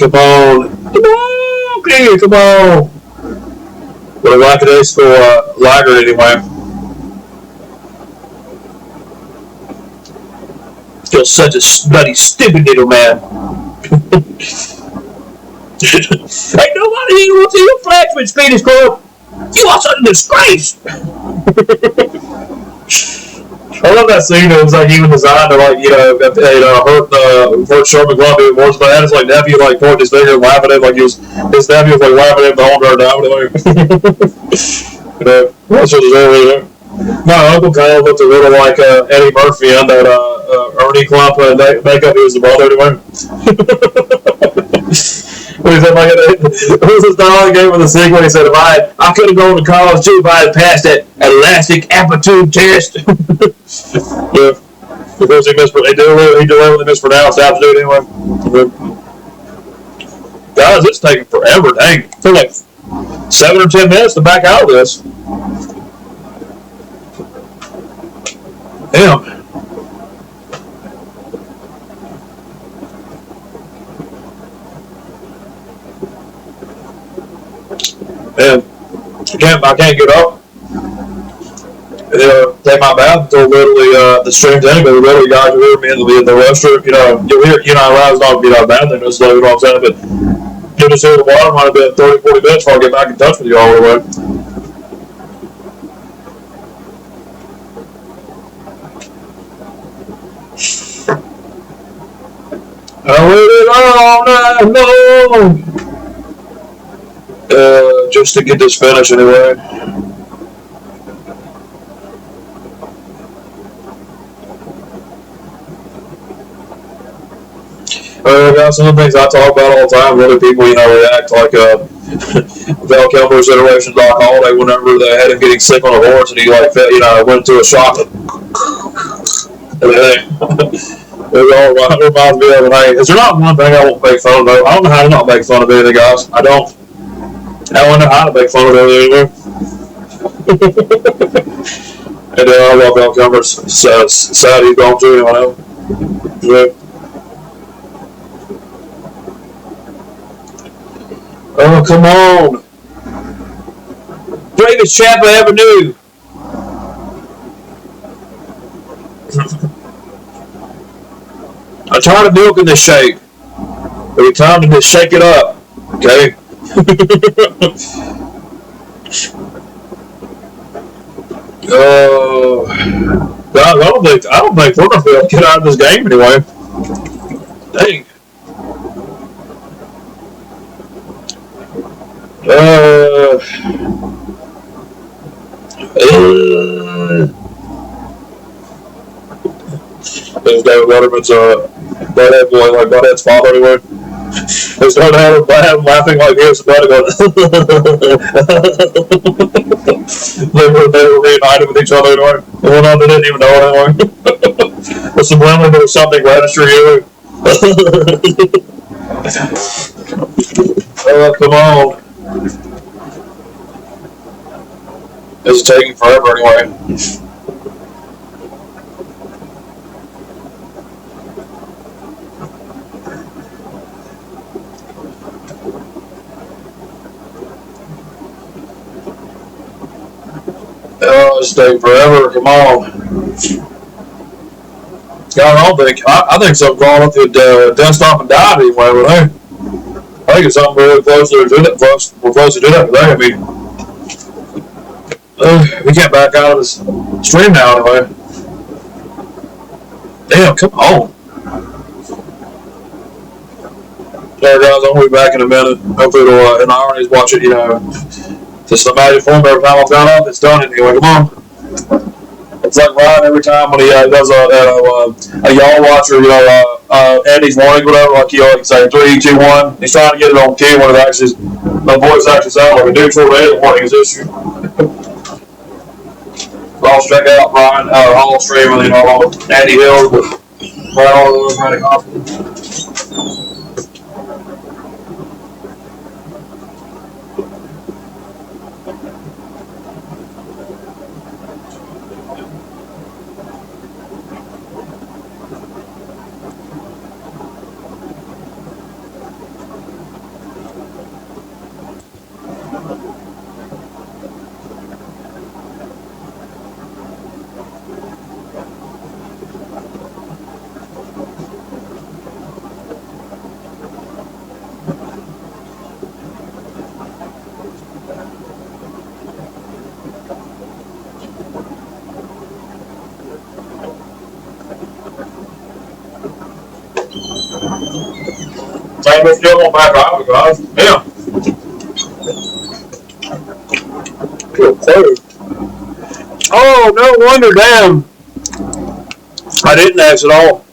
Come on. Come on, Clear, come on. What a lackadaisical laggard anyway. Still such a bloody stupid little man. Ain't nobody here wants to your blacksmith Swedish club. You are such a disgrace. I love that scene. It was like even designed to like hurt Sherman Columbia more than that. His like nephew like pointing his finger and laughing at him like his nephew was like laughing at him the whole entire time. That's what there. My uncle kind of looked a little like Eddie Murphy on that Ernie Clump makeup. He was the brother anyway. He said, like, it was his dialogue game with the sequel. He said, if I could have gone to college too if I had passed that elastic aptitude test. Yeah. Because he deliberately mispronounced aptitude anyway. Guys, it's taking forever. Dang. It took like 7 or 10 minutes to back out of this. Damn. Man, I can't get up. Take my bath until literally the stream's ending. But literally, guys will hear me in the restroom. You'll hear, I was not get out of bathroom. Just like what I'm saying, but you'll just hear the water. Might have been 30, 40 minutes before I get back in touch with you all the way. I waited all night long. Just to get this finished anyway. Guys, some of the things I talk about all the time, really people, react like Val Kilmer's iteration of Doc Holliday whenever they had him getting sick on a horse and he went to a shop and everything. It all reminds me of it. Hey, is there not one thing I won't make fun of? I don't know how to not make fun of anything, guys. I don't know how to make fun of everything anymore. And I love Val Kilmer's sad he's gone through anyway. Yeah. Oh, come on. Bravest chap I ever knew. I'm tired of milking this shake. Every time to just shake it up. Okay? I don't think we're going to be able to get out of this game anyway. Dang. There's David Letterman's butthead boy, like butthead's father anyway. They started having laughing like he was about to go. They were reunited with each other anyway. Well, no, they didn't even know it anyway. But subliminally there was something registering here. Oh, come on. This is taking forever anyway. Oh, it's taking forever. Come on. God, I think something's wrong with the desktop and died anyway, but hey. I think it's something really close to do that. We're close to do that today. I mean, we can't back out of this stream now anyway. Damn, come on. Sorry guys, I'll be back in a minute. Hopefully it'll, an hour is watch it, just the magic form every time I've gone up, it's done anyway. Come on. It's like Ryan every time when he does a y'all watcher, Andy's warning, whatever, like he say 3, 2, 1. He's trying to get it on key when it actually, my voice actually sounds like a neutral radio warning is issued. Also check out Ryan Hall stream and Andy Hill, right all those running off. Hey, we're still going back out, guys. Yeah. Good clue. Oh, no wonder, damn. I didn't ask at all.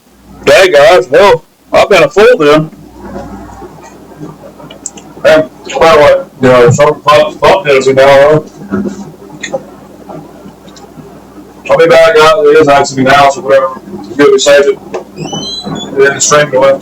Okay, guys, well, I've been a fool then. And, by the way, you know, some fun is now. I'll be back out. It is actually now, so whatever. Good, we saved it. And then stream it away.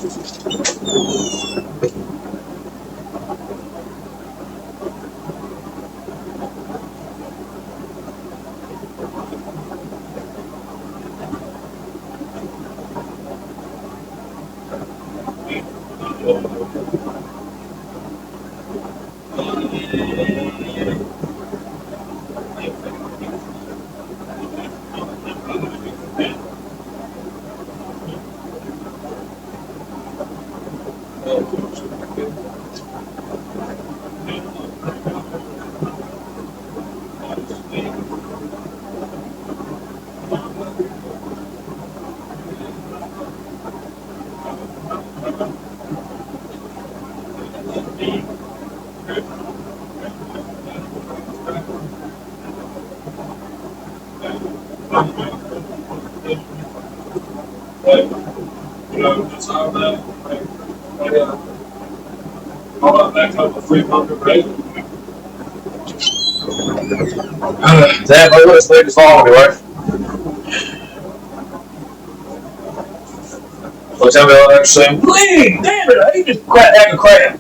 Damn, my list lead is long anyway. So tell me all that interesting. Please, damn it, I hate this heck of crap.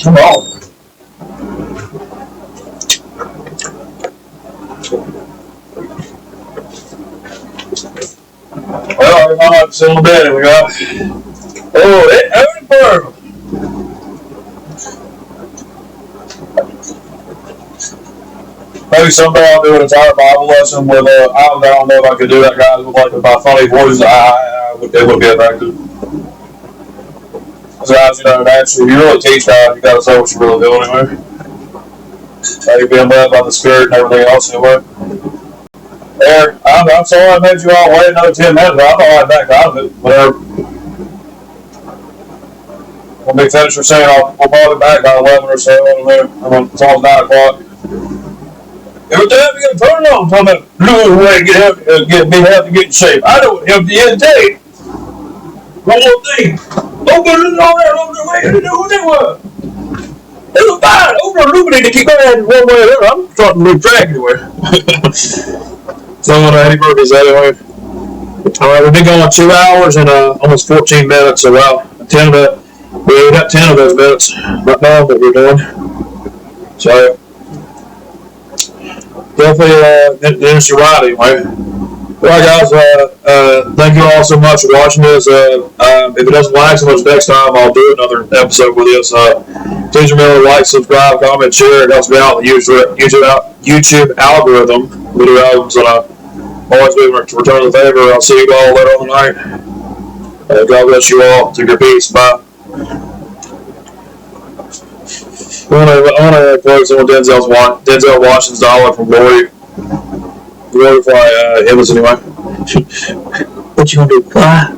Come on. Well, I'm not still in bed. We got. Oh, it burned. Maybe someday I'll do an entire Bible lesson with I don't know if I could do that, guys, with like my funny voice. It would be effective. Guys, you know, naturally, you really teach that. You gotta say what you really do anyway. You're being led by the Spirit and everything else anyway. There, I'm sorry I made you all wait another 10 minutes, but I'm all right back out of it. Whatever. When we finish our saying, we'll probably back by 11 or so. I don't know. It's almost 9 o'clock. Every time you gotta turn it on, talking about blue way to be healthy, get in shape. I know what healthy is today. One more thing. Don't put it on there over the way to do what they want. They look fine. Over illuminated to keep going one way or the other. I'm starting to lose track anyway. So happy birthdays anyway. Alright, we've been going 2 hours and almost 14 minutes, so wow. We got 10 of those minutes right now that we're doing. So definitely an interesting ride anyway. Alright guys, thank you all so much for watching this. If it doesn't like so much next time, I'll do another episode with this. Please remember to like, subscribe, comment, share. It helps me out in the YouTube algorithm. Video albums, and always be return the favor. I'll see you all later on the night. God bless you all. Take your peace. Bye. I want to quote some of Denzel Washington's dollar from Glory. Glorify him anyway. What you gonna do? Cry?